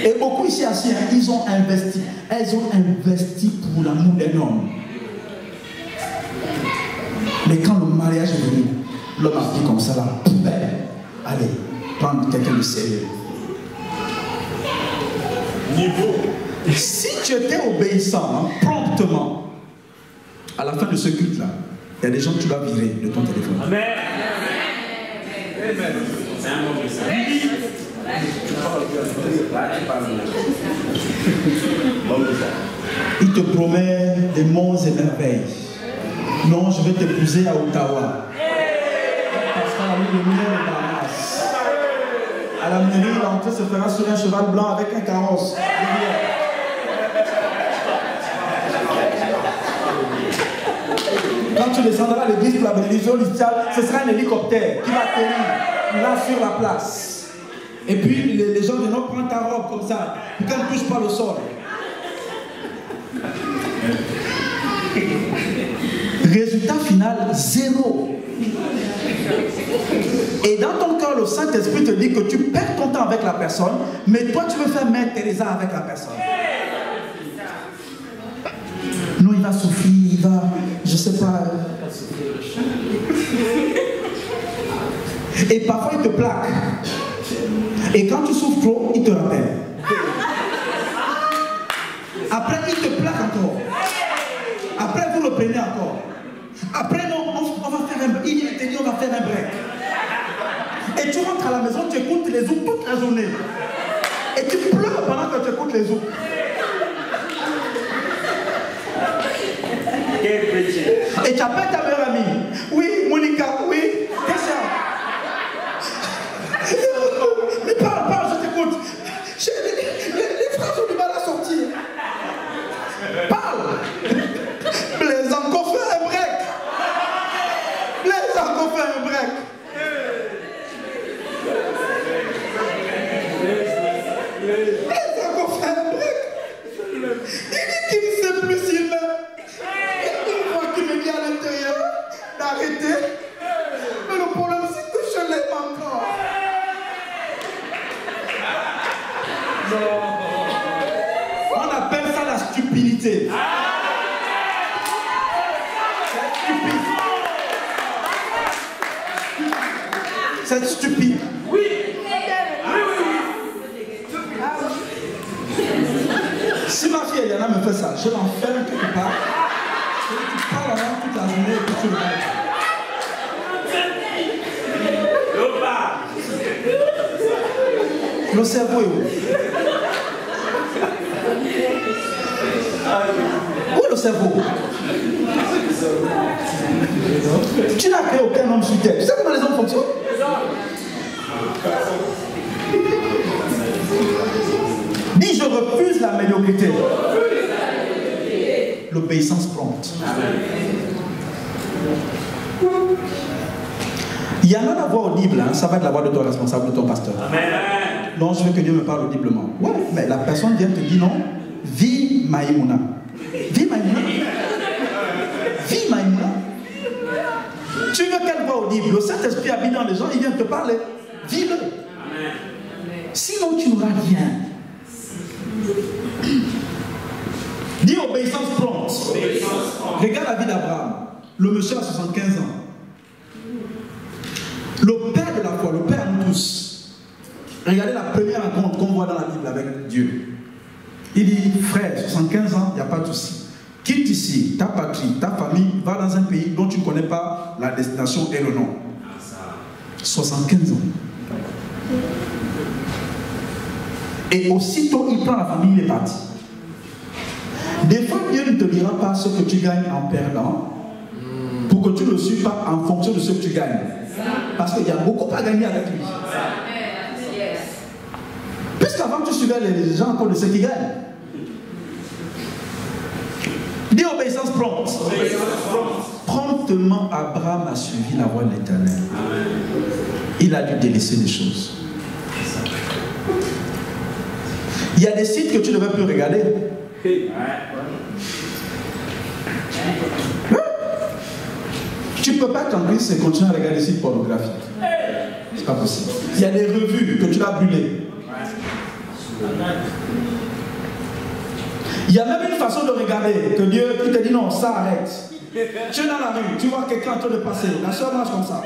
Speaker 1: Et beaucoup ici assis, ils ont investi. Elles ont investi pour l'amour d'un homme. Mais quand le mariage est venu, l'homme a dit comme ça, la poubelle. Allez, prendre quelqu'un de sérieux. Si tu étais obéissant, promptement, à la fin de ce culte-là, il y a des gens que tu vas virer de ton téléphone. Amen. C'est un bon message. Il te promet des monts et merveilles. Non, je vais t'épouser à Ottawa. Parce qu'à la nuit de miel de Damas. À la mairie, l'entrée se fera sur un cheval blanc avec un carrosse. Quand tu descendras à l'église pour la bénédiction initiale, ce sera un hélicoptère qui va atterrir là sur la place. Et puis les gens viendront prendre ta robe comme ça, pour qu'elle ne touche pas le sol. Résultat final, 0. Et dans ton cœur, le Saint-Esprit te dit que tu perds ton temps avec la personne, mais toi tu veux faire Mère Teresa avec la personne. Non, il va souffrir, il va, je sais pas. Et parfois il te plaque. Et quand tu souffres trop, il te rappelle. Après, il te plaque encore. Après, vous le prenez encore. Après, non, on va faire un break. Il te dit, on va faire un break. Et tu rentres à la maison, tu écoutes les autres toute la journée. Et tu pleures pendant que tu écoutes les autres. Et tu appelles ta meilleure amie. Oui, Monica, oui. Qu'est-ce que c'est? Mais parle, je t'écoute. Les phrases ont du mal à sortir. Parle. Blaise encore fait un break. Blaise encore fait un break. Blaise encore fait un break. Il dit qu'il ne sait plus s'il meurt. Il voit qu'il me dit à l'intérieur d'arrêter. Mais le problème c'est que je l'aime encore. On appelle ça la stupidité. C'est stupide. Oui. Si ma fille Eliana me fait ça, je l'enferme quelque part. Tu parles avant toute la journée et puis tu le mets. Le cerveau est où? Où est le cerveau? Tu n'as créé aucun homme sur terre. Tu sais comment les hommes fonctionnent? Dis, je refuse la médiocrité. L'obéissance prompte. Il y en a la voix audible, hein. Ça va être la voix de ton responsable, de ton pasteur. Non, je veux que Dieu me parle audiblement. Ouais, mais la personne vient te dire non. Vis Maïmouna. Vis Maïmouna. Vis Maïmouna. Tu veux quelle voix audible? Le Saint-Esprit habite dans les gens, il vient te parler. Vis-le. Sinon, tu n'auras rien. Dis obéissance prompte. Regarde la vie d'Abraham. Le monsieur a 75 ans. Le père de la foi, le père de tous. Regardez la première rencontre qu'on voit dans la Bible avec Dieu. Il dit, frère, 75 ans, il n'y a pas de souci. Quitte ici ta patrie, ta famille, va dans un pays dont tu ne connais pas la destination et le nom. 75 ans. Et aussitôt, il prend la famille, il est parti. Des fois, Dieu ne te dira pas ce que tu gagnes en perdant, pour que tu ne le suives pas en fonction de ce que tu gagnes. Parce qu'il y a beaucoup à gagner avec lui. Puisqu'avant, tu suivais les gens encore de ceux qui gagnent. Dis obéissance prompte. Promptement, Abraham a suivi la voie de l'Éternel. Il a dû délaisser des choses. Il y a des sites que tu ne veux plus regarder. Tu ne peux pas être en Christ et continuer à regarder des sites pornographiques. C'est pas possible. Il y a des revues que tu dois brûler. Il y a même une façon de regarder que Dieu qui te dit non, ça arrête. Tu es dans la rue, tu vois quelqu'un en train de passer, la soeur marche comme ça.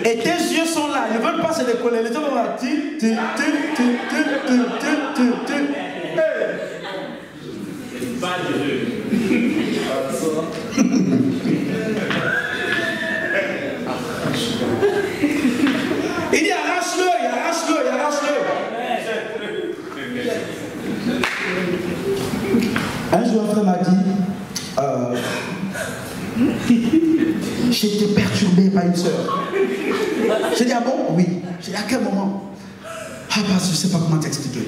Speaker 1: Et tes yeux sont là, ils ne veulent pas se décoller. Les gens vont là. Il dit arrache-le, arrache-le. Un jour, un frère m'a dit, j'étais perturbé par une soeur. J'ai dit, ah bon? Oui. J'ai dit, à quel moment? Ah, parce que je ne sais pas comment t'expliquer.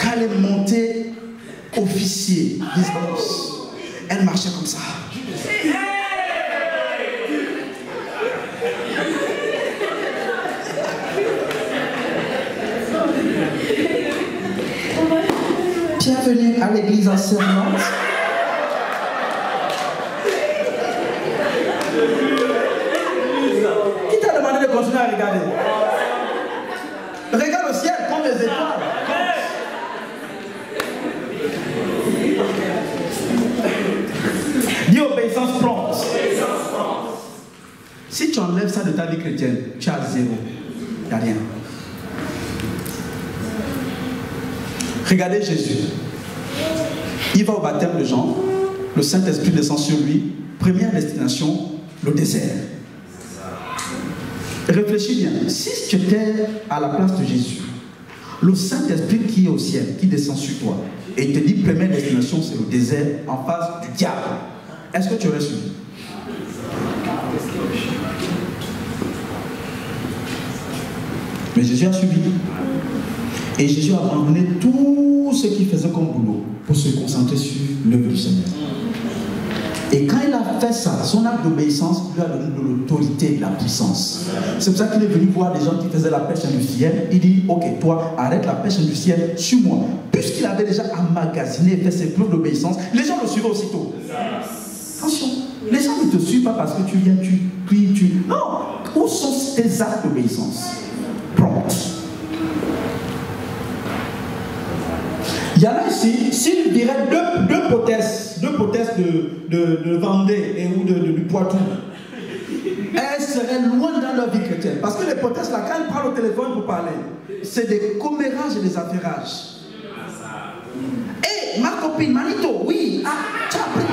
Speaker 1: Quand elle est montée officier des boss, elle marchait comme ça. à l'église enseignante. Qui t'a demandé de continuer à regarder? Regarde le ciel comme les étoiles. Dis obéissance prompte. Si tu enlèves ça de ta vie chrétienne, tu as zéro. Il n'y a rien. Regardez Jésus. Il va au baptême de Jean. Le Saint-Esprit descend sur lui. Première destination, le désert. Réfléchis bien. Si tu étais à la place de Jésus, le Saint-Esprit qui est au ciel, qui descend sur toi, et il te dit première destination, c'est le désert en face du diable. Est-ce que tu aurais suivi? Mais Jésus a suivi. Et Jésus a abandonné tout ce qu'il faisait comme boulot pour se concentrer sur l'œuvre du Seigneur. Et quand il a fait ça, son acte d'obéissance lui a donné de l'autorité et de la puissance. C'est pour ça qu'il est venu voir des gens qui faisaient la pêche industrielle. Il dit, ok, toi, arrête la pêche industrielle, suis-moi. Puisqu'il avait déjà emmagasiné et fait ses preuves d'obéissance, les gens le suivaient aussitôt. Attention, les gens ne te suivent pas parce que tu viens, tu pries, tu... Non, où sont tes actes d'obéissance? Prompt. Il y en a ici, s'il dirait deux potesses de Vendée et ou du Poitou, elles seraient loin dans leur vie chrétienne. Parce que les potesses, là, quand ils parlent au téléphone pour parler, c'est des commérages et des affairages. Hé, ma copine, Manito, oui, tu as appris.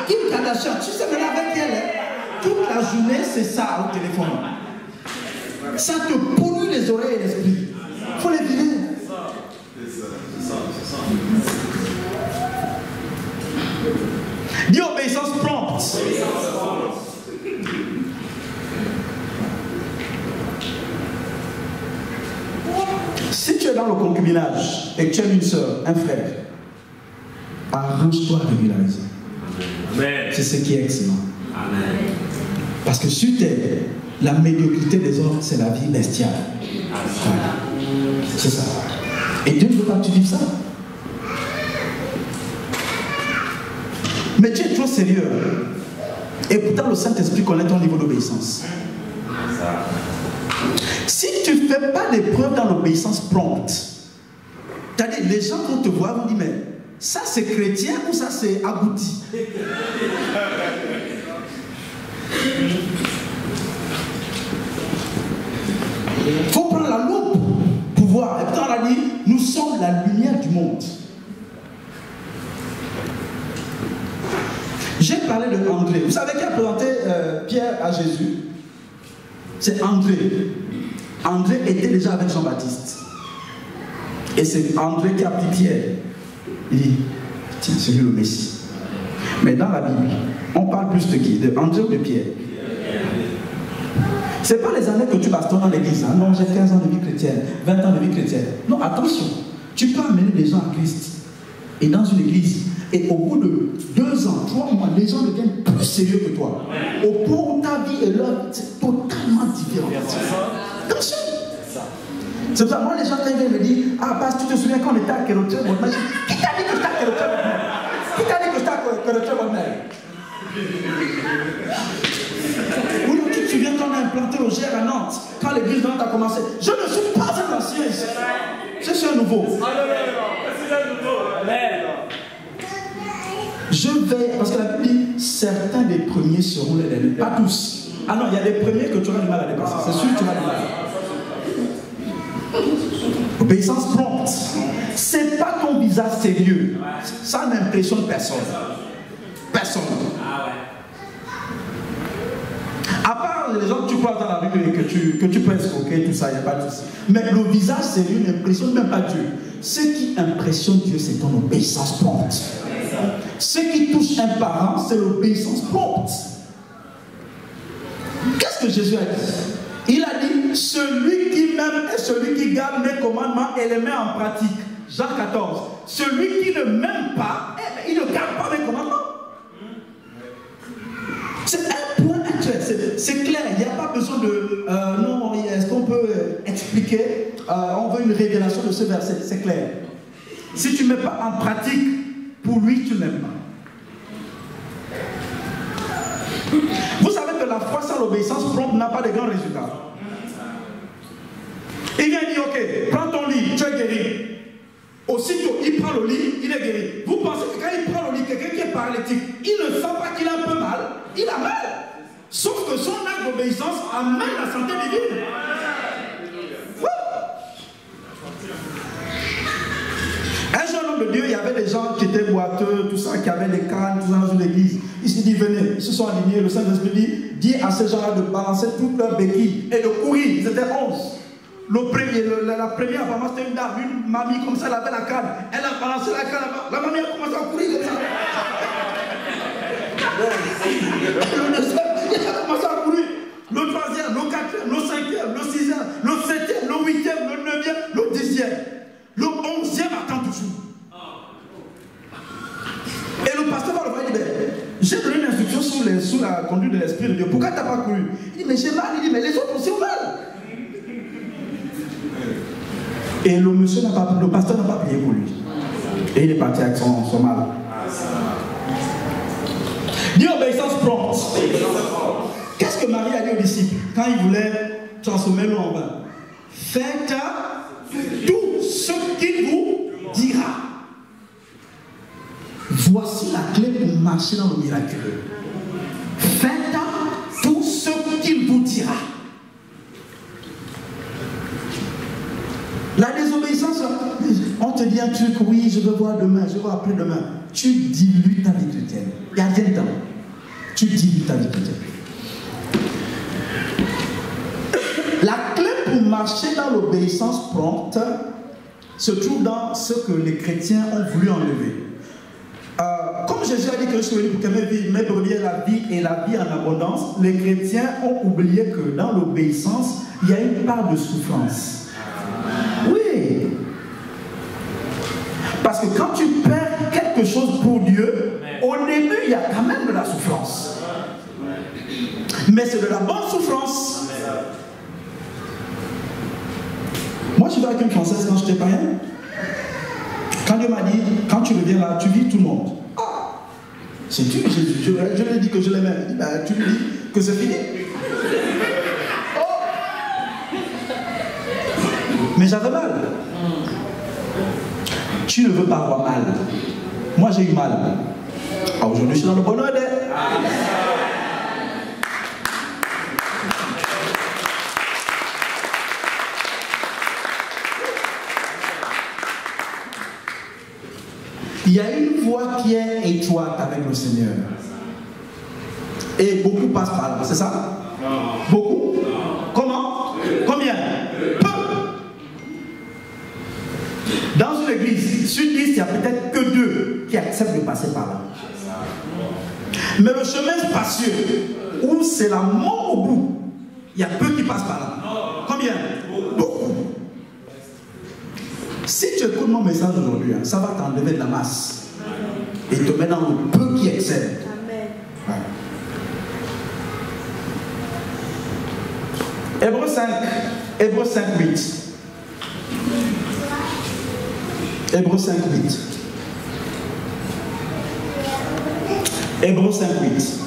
Speaker 1: Kim Kardashian, tu sais maintenant avec elle, toute la journée, c'est ça au téléphone. Ça te pollue les oreilles et l'esprit. Il faut les vider. Dis obéissance prompte. Si tu es dans le concubinage et que tu as une soeur, un frère, arrange-toi à régulariser. C'est ce qui est excellent. Amen. Parce que sur terre, la médiocrité des hommes, c'est la vie bestiale. Voilà. C'est ça. Et Dieu ne veut pas que tu vives ça. Mais tu es trop sérieux. Et pourtant, le Saint-Esprit connaît ton niveau d'obéissance. Si tu ne fais pas des preuves dans l'obéissance prompte, c'est-à-dire les gens vont te voir, vont dire, mais ça c'est chrétien ou ça c'est abouti? Il faut prendre la loupe pour voir. Et puis on a dit, nous sommes la lumière du monde. J'ai parlé de André. Vous savez qui a présenté Pierre à Jésus? C'est André. André était déjà avec Jean-Baptiste. Et c'est André qui a pris Pierre. Il dit, tiens, c'est lui le Messie. Mais dans la Bible, on parle plus de qui? De André ou de Pierre? Ce n'est pas les années que tu bastonnes dans l'église. Hein? Non, j'ai 15 ans de vie chrétienne, 20 ans de vie chrétienne. Non, attention. Tu peux amener les gens à Christ. Et dans une église. Et au bout de 2 ans, 3 mois, les gens deviennent plus sérieux que toi. Au point où ta vie et leur vie, c'est totalement différent. Attention. C'est pour ça, moi, les gens, quand ils viennent me dire, ah, parce que tu te souviens quand on était à Kéroteur, qui t'a dit que j'étais à Kéroteur? Qui t'a dit que j'étais à Kéroteur, mon mère? Oui, tu te souviens quand on a implanté au GR à Nantes, quand l'église de Nantes a commencé? Je ne suis pas un ancien ici. Je suis un nouveau. Je vais, parce que la Bible dit, certains des premiers seront les derniers. Pas tous. Ah non, il y a des premiers que tu auras du mal à dépasser. C'est sûr que tu vas du mal. Obéissance prompte. C'est pas ton visage sérieux. Ça n'impressionne personne. Personne. À part les gens que tu croises dans la rue et que tu peux escroquer, tout ça, il n'y a pas de souci. Mais le visage sérieux n'impressionne même pas Dieu. Ce qui impressionne Dieu, c'est ton obéissance prompte. Ce qui touche un parent, c'est l'obéissance prompte. Qu'est-ce que Jésus a dit? Il a dit, celui qui m'aime et celui qui garde mes commandements et les met en pratique. Jean 14. Celui qui ne m'aime pas, il ne garde pas mes commandements. C'est un point actuel, c'est clair, il n'y a pas besoin de... non, est-ce qu'on peut expliquer? On veut une révélation de ce verset, c'est clair. Si tu ne mets pas en pratique, pour lui, tu n'aimes pas. Vous savez que la foi sans l'obéissance prompte n'a pas de grands résultats. Il vient dire, ok, prends ton lit, tu es guéri. Aussitôt, il prend le lit, il est guéri. Vous pensez que quand il prend le lit, quelqu'un qui est paralytique, il ne sent pas qu'il a un peu mal, il a mal. Sauf que son acte d'obéissance amène la santé divine. Un jeune homme de Dieu, il y avait des gens qui étaient boiteux, tout ça, qui avaient des cannes, tout ça dans une église. Il s'est dit, venez, ils se sont alignés. Le Saint-Esprit dit à ces gens-là de balancer toutes leurs béquilles et de courir. Ils étaient 11. La première, apparemment, c'était une dame, une mamie comme ça, elle avait la canne. Elle a balancé la canne là-bas. La mamie a commencé à courir comme ça. Le deuxième, il a commencé à courir. Le troisième, le quatrième, le cinquième, le sixième, le septième, le huitième, le neuvième, le dixième. Le 11e attend toujours. Et le pasteur va le voir et dit, j'ai donné une instruction sous la conduite de l'Esprit de Dieu. Pourquoi tu n'as pas couru? Il dit, mais j'ai mal. Il dit, mais les autres aussi ont mal. Et le pasteur n'a pas prié pour lui. Et il est parti avec son mal. Dis obéissance prompte. Qu'est-ce que Marie a dit aux disciples quand il voulait transformer l'eau en vin? Faites tout ce qu'il vous dira. Voici la clé pour marcher dans le miraculeux. Faites tout ce qu'il vous dira. La désobéissance, on te dit un truc, oui, je veux voir demain, je veux voir après-demain. Tu dilues ta vie chrétienne. Il n'y a rien dedans. Tu dilues ta vie chrétienne. La clé pour marcher dans l'obéissance prompte se trouve dans ce que les chrétiens ont voulu enlever. Comme Jésus a dit que je suis venu pour que mes brebis aient la vie et la vie en abondance, les chrétiens ont oublié que dans l'obéissance, il y a une part de souffrance. Oui. Parce que quand tu perds quelque chose pour Dieu, au début, il y a quand même de la souffrance. Mais c'est de la bonne souffrance. Moi, je vais avec une Française quand j'étais païen. Quand Dieu m'a dit, quand tu reviens là, tu vis tout le monde. Ah, c'est tu, je lui ai dit que je l'aimais. Il dit, bah, tu lui dis que c'est fini. Oh. Mais j'avais mal. Tu ne veux pas avoir mal. Moi, j'ai eu mal. Ah, aujourd'hui, je suis dans le bonheur des... Il y a une voie qui est étroite avec le Seigneur. Et beaucoup passent par là, c'est ça? Beaucoup? Comment? Combien? Peu. Dans une église, sur 10, il n'y a peut-être que 2 qui acceptent de passer par là. Mais le chemin spacieux, où c'est la mort au bout, il y a peu qui passent par là. Combien? Beaucoup. Si tu écoutes mon message aujourd'hui, ça va t'enlever de la masse et te mettre dans le peu qui excelle. Ouais. Hébreux 5, 8. Hébreux 5, 8. Hébreux 5, 8.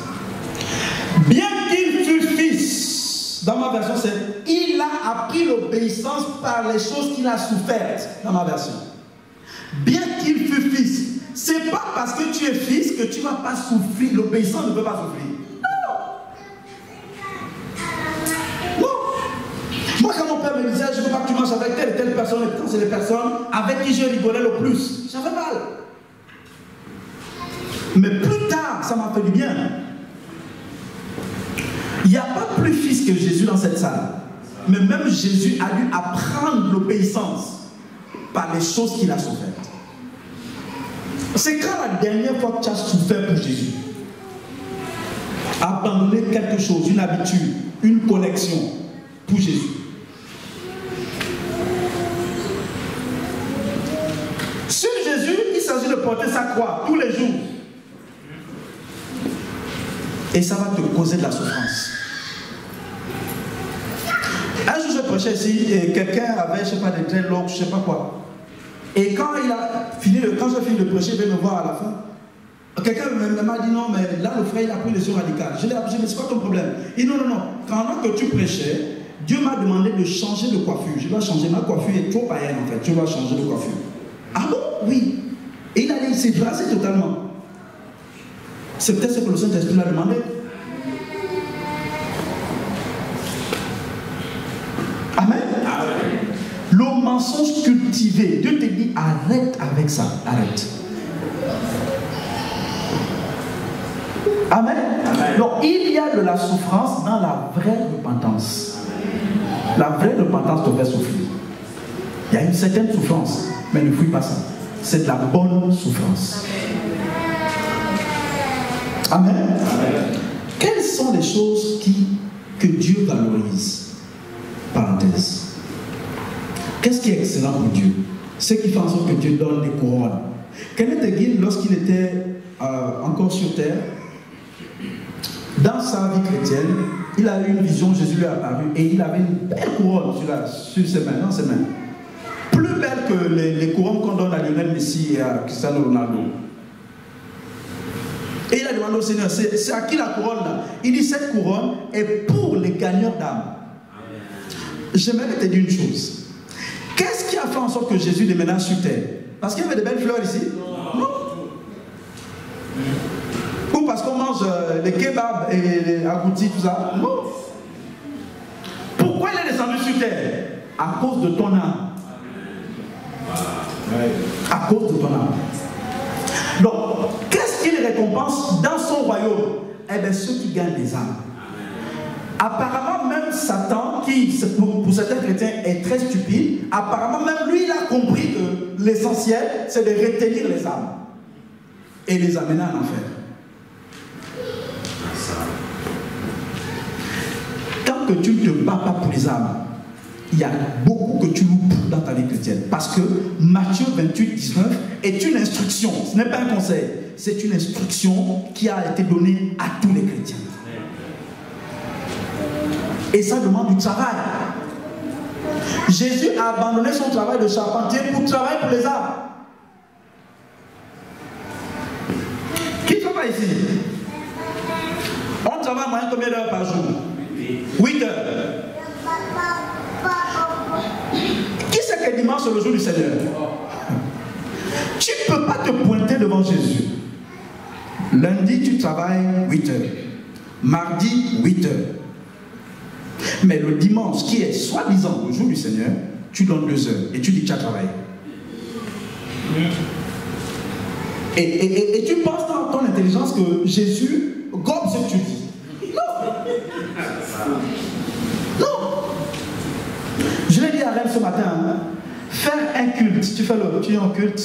Speaker 1: Bien qu'il fût fils, dans ma version c'est il a appris l'obéissance par les choses qu'il a souffertes, dans ma version. Bien qu'il fût fils, c'est pas parce que tu es fils que tu ne vas pas souffrir, l'obéissance ne peut pas souffrir. Non. Moi quand mon père me disait, je ne veux pas que tu marches avec telle et telle personne, et quand c'est les personnes avec qui je rigolais le plus, j'avais mal. Mais plus tard, ça m'a fait du bien. Il n'y a pas plus fils que Jésus dans cette salle. Mais même Jésus a dû apprendre l'obéissance par les choses qu'il a souffertes. C'est quand la dernière fois que tu as souffert pour Jésus? Abandonner quelque chose, une habitude, une connexion pour Jésus. Sur Jésus, il s'agit de porter sa croix tous les jours. Et ça va te causer de la souffrance. Un jour, je prêchais ici et quelqu'un avait, je ne sais pas, des dreadlocks, je ne sais pas quoi. Et quand quand j'ai fini de prêcher, il vient me voir à la fin. Quelqu'un m'a dit non, mais là le frère il a pris les sons radicales. Je lui ai dit, mais c'est quoi ton problème? Il dit non. Pendant que tu prêchais, Dieu m'a demandé de changer de coiffure. Je dois changer, ma coiffure est trop païenne en fait. Je dois changer de coiffure. Ah bon? Oui. Et il a dit, il s'est brassé totalement. C'est peut-être ce que le Saint-Esprit l'a demandé. Amen. Le mensonge cultivé, Dieu te dit arrête avec ça, arrête. Amen. Donc il y a de la souffrance dans la vraie repentance. La vraie repentance te fait souffrir. Il y a une certaine souffrance, mais ne fuis pas ça. C'est de la bonne souffrance. Amen. Amen. Quelles sont les choses que Dieu valorise? Parenthèse. Qu'est-ce qui est excellent pour Dieu? Ce qui fait en sorte que Dieu donne des couronnes. Kenneth Hagin, lorsqu'il était encore sur terre, dans sa vie chrétienne, il a eu une vision, Jésus lui est apparu et il avait une belle couronne sur ses mains, dans ses mains. Plus belle que les couronnes qu'on donne à Lionel Messi et à Cristiano Ronaldo. Et il a demandé au Seigneur, c'est à qui la couronne là? Il dit, cette couronne est pour les gagneurs d'âme. J'aimerais te dire une chose. Qu'est-ce qui a fait en sorte que Jésus déménage sur terre? Parce qu'il y avait de belles fleurs ici? Non. Ou parce qu'on mange les kebabs et les agoutis, tout ça? Non. Pourquoi il est descendu sur terre? À cause de ton âme. À cause de ton âme. Donc, qu'est-ce qu'il récompense dans son royaume? Eh bien, ceux qui gagnent des âmes. Apparemment, même Satan, qui pour certains chrétiens est très stupide, apparemment, même lui, il a compris que l'essentiel, c'est de retenir les âmes et les amener en enfer. Tant que tu ne te bats pas pour les âmes, il y a beaucoup que tu loupes dans ta vie chrétienne. Parce que Matthieu 28, 19 est une instruction, ce n'est pas un conseil, c'est une instruction qui a été donnée à tous les chrétiens. Et ça demande du travail. Jésus a abandonné son travail de charpentier pour travailler pour les âmes. Qui travaille ici? On travaille moyen combien d'heures par jour? 8 heures. Qui sait que dimanche c'est le jour du Seigneur? Tu ne peux pas te pointer devant Jésus. Lundi tu travailles 8 heures. Mardi 8 heures. Mais le dimanche, qui est soi-disant le jour du Seigneur, tu donnes 2 heures et tu dis que tu as travaillé. Et tu penses dans ton intelligence que Jésus gobe ce que tu dis. Non. Non. Je l'ai dit à Rennes ce matin, hein, faire un culte, tu es en culte,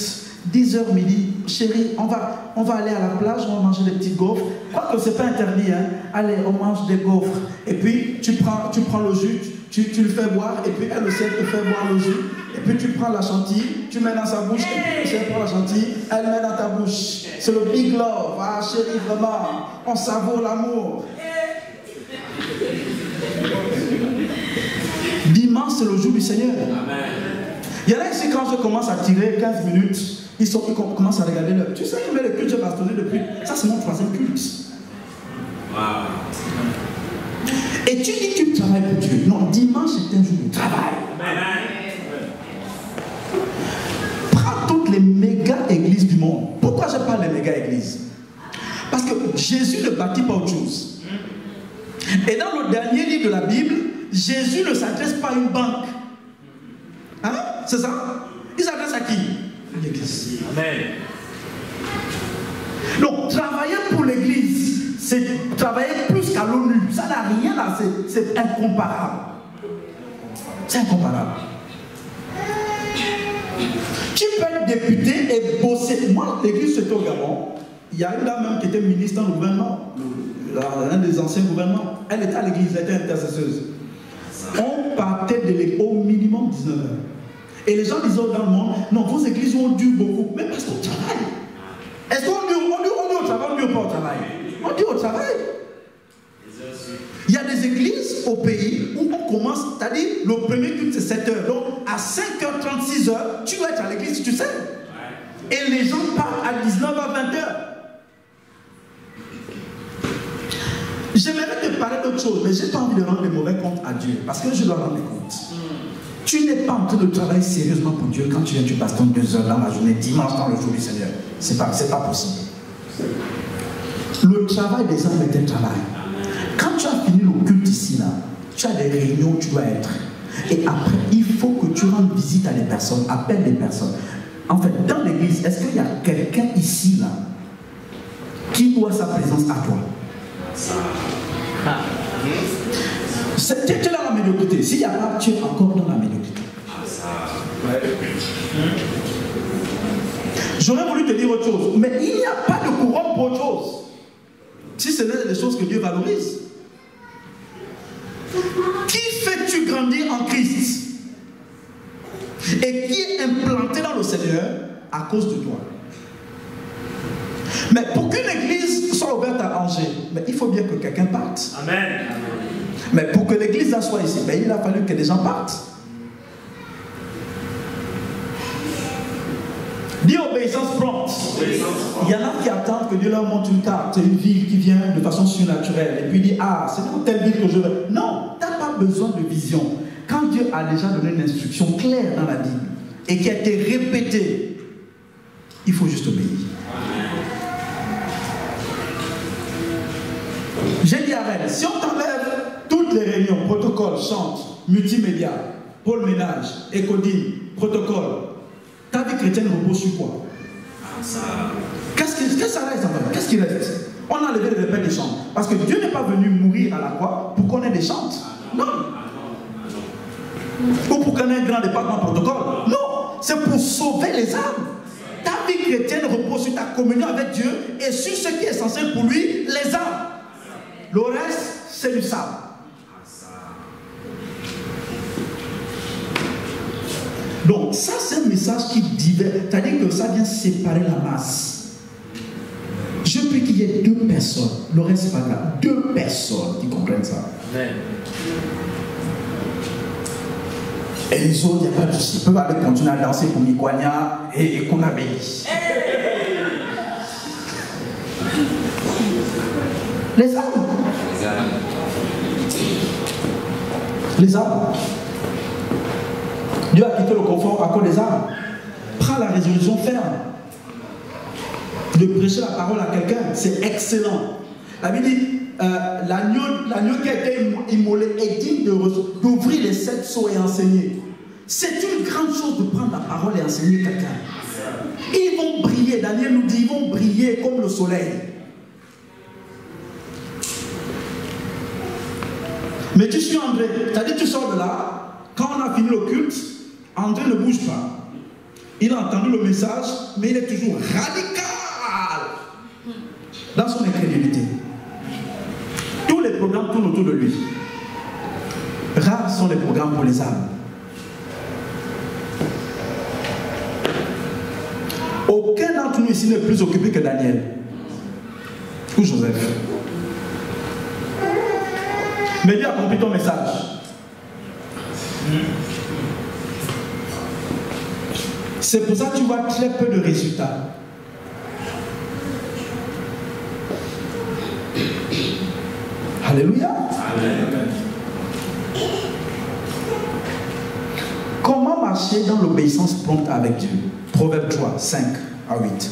Speaker 1: 10h midi, chérie, on va aller à la plage, on va manger des petits gaufres. Quoique ce n'est pas interdit, hein. Allez, on mange des gaufres. Et puis tu prends le jus, tu le fais boire, et puis elle aussi te fait boire le jus. Et puis tu prends la chantilly, tu mets dans sa bouche, et puis elle prend la chantilly, elle met dans ta bouche. C'est le big love. Ah chérie, vraiment, on savoure l'amour. Dimanche, c'est le jour du Seigneur. Amen. Il y en a ici, quand je commence à tirer 15 minutes, ils commencent à regarder l'heure. Tu sais combien de cultes j'ai bastonné depuis? Ça, c'est mon 3e culte. Wow. Et tu dis que tu travailles pour Dieu. Non, dimanche, c'est un jour de travail. Amen. Prends toutes les méga églises du monde. Pourquoi je parle des méga églises? Parce que Jésus ne bâtit pas autre chose. Et dans le dernier livre de la Bible, Jésus ne s'adresse pas à une banque. Hein? C'est ça? Il s'adresse à qui? L'église. Amen. Donc, travailler pour l'église, c'est travailler plus qu'à l'ONU. Ça n'a rien à... C'est incomparable. C'est incomparable. Tu peux être député et bosser. Moi, l'église, c'était au Gabon. Il y a une dame même qui était ministre dans le gouvernement, l'un des anciens gouvernements. Elle était à l'église, elle était intercesseuse. On partait de l'église au minimum 19 heures. Et les gens disaient dans le monde, non, vos églises ont dû beaucoup. Mais parce qu'on travaille. Est-ce qu'on dit au travail, on dit au pas au travail? On dit au travail. Il y a des églises l'église au pays où on commence, c'est-à-dire le premier culte c'est 7h. Donc à 5h36, tu dois être à l'église, tu sais. Et les gens partent à 19h, 20h. J'aimerais te parler d'autre chose, mais je n'ai pas envie de rendre de mauvais comptes à Dieu, parce que je dois rendre des comptes. Tu n'es pas en train de travailler sérieusement pour Dieu quand tu viens, tu passes ton 2 heures dans la journée, dimanche dans le jour du Seigneur. C'est pas possible. Le travail des hommes est un travail. Quand tu as fini le culte ici, là, tu as des réunions où tu dois être. Et après, il faut que tu rendes visite à des personnes, appelle des personnes. En fait, dans l'église, est-ce qu'il y a quelqu'un ici, là, qui doit sa présence à toi? Tu es dans la médiocrité. S'il n'y a pas, tu es encore dans la médiocrité. J'aurais voulu te dire autre chose, mais il n'y a pas de courant pour autre chose. Si ce n'est des choses que Dieu valorise. Qui fais-tu grandir en Christ et qui est implanté dans le Seigneur à cause de toi? Mais pour qu'une église soit ouverte à Angers, mais il faut bien que quelqu'un parte.
Speaker 2: Amen.
Speaker 1: Mais pour que l'église soit ici, mais il a fallu que des gens partent. Dis obéissance prompte. Il y en a qui attendent que Dieu leur montre une carte, une ville qui vient de façon surnaturelle. Et puis dit, ah, c'est dans telle ville que je veux. Non, tu n'as pas besoin de vision. Quand Dieu a déjà donné une instruction claire dans la Bible et qui a été répétée, il faut juste obéir. J'ai dit à Rennes, si on t'enlève toutes les réunions, protocole, chante, multimédia, pôle ménage, écodine, protocole, ta vie chrétienne repose sur quoi? Qu'est-ce que ça reste en fait? Qu'est-ce qui reste? On a enlevé les répètes des chants. Parce que Dieu n'est pas venu mourir à la croix pour qu'on ait des chants. Non. Ou pour qu'on ait un grand département protocole. Non. C'est pour sauver les âmes. Ta vie chrétienne repose sur ta communion avec Dieu et sur ce qui est essentiel pour lui, les âmes. Le reste, c'est du sable. Donc, ça, c'est un message qui divers. C'est-à-dire que ça vient séparer la masse. Je prie qu'il y ait 2 personnes. Le reste, c'est pas grave. 2 personnes qui comprennent ça. Amen. Et les autres, il n'y a pas de souci. Ils peuvent aller continuer à danser pour Nikwanya et Konabeli. Les âmes. Les âmes. Dieu a quitté le confort à cause des âmes. Prends la résolution ferme de prêcher la parole à quelqu'un. C'est excellent. La Bible dit l'agneau qui a été immolé est digne d'ouvrir les 7 sceaux et enseigner. C'est une grande chose de prendre la parole et enseigner quelqu'un. Ils vont briller. Daniel nous dit ils vont briller comme le soleil. Mais tu suis André, c'est-à-dire tu sors de là, quand on a fini le culte, André ne bouge pas. Il a entendu le message, mais il est toujours radical dans son incrédulité. Tous les programmes tournent autour de lui. Rares sont les programmes pour les âmes. Aucun d'entre nous ici n'est plus occupé que Daniel ou Joseph. Mais Dieu a compris ton message. C'est pour ça que tu vois très peu de résultats. Alléluia. Amen. Comment marcher dans l'obéissance prompte avec Dieu? Proverbe 3, 5 à 8.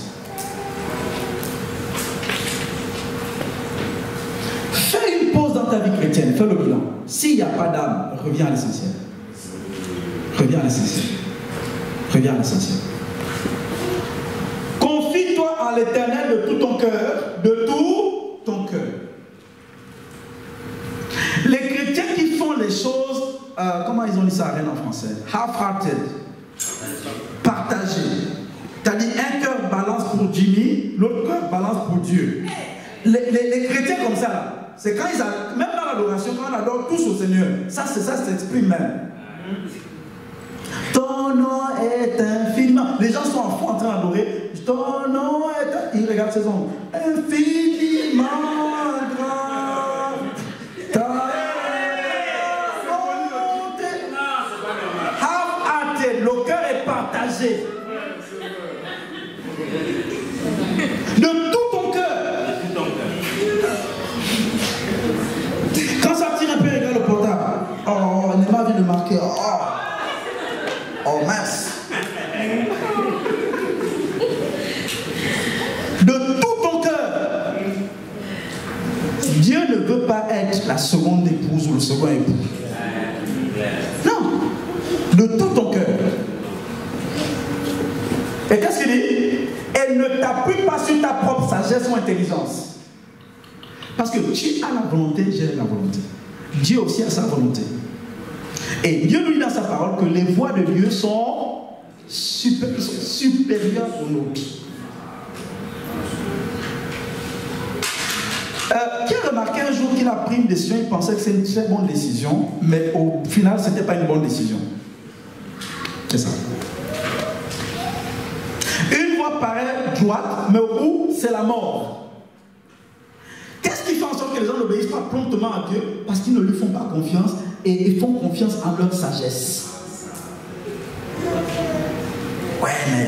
Speaker 1: Dans ta vie chrétienne, fais le bilan. S'il n'y a pas d'âme, reviens à l'essentiel. Reviens à l'essentiel. Reviens à l'essentiel. Confie-toi à l'Éternel de tout ton cœur, de tout ton cœur. Les chrétiens qui font les choses, comment ils ont dit ça à Rennes en français? Half-hearted. Partagé. C'est-à-dire un cœur balance pour Jimmy, l'autre cœur balance pour Dieu. Les chrétiens comme ça, là, c'est quand ils ont, même dans l'adoration, quand on adore tous au Seigneur, ça s'exprime même. Ton nom est infiniment. Les gens sont en fond en train d'adorer. Ton nom est. Ils regardent ses ongles. Infiniment grand. Ta et partager. De tout ton cœur. Quand ça tire un peu, regarde le portable. Oh, on n'a pas envie de marquer. Oh, mince. De tout ton cœur. Dieu ne veut pas être la seconde épouse ou le second époux. Non. De tout ton cœur. Et qu'est-ce qu'il dit? Elle ne t'appuie pas sur ta propre sagesse ou intelligence. Parce que tu as la volonté, j'ai la volonté. Dieu aussi a sa volonté. Et Dieu nous dit dans sa parole que les voies de Dieu sont supérieures aux nôtres. Qui a remarqué un jour qu'il a pris une décision, il pensait que c'était une très bonne décision, mais au final, ce n'était pas une bonne décision. C'est ça. Une voie paraît droite, mais au bout, c'est la mort. Qu'est-ce qui fait en sorte que les gens n'obéissent pas promptement à Dieu? Parce qu'ils ne lui font pas confiance et ils font confiance en leur sagesse. Ouais, mais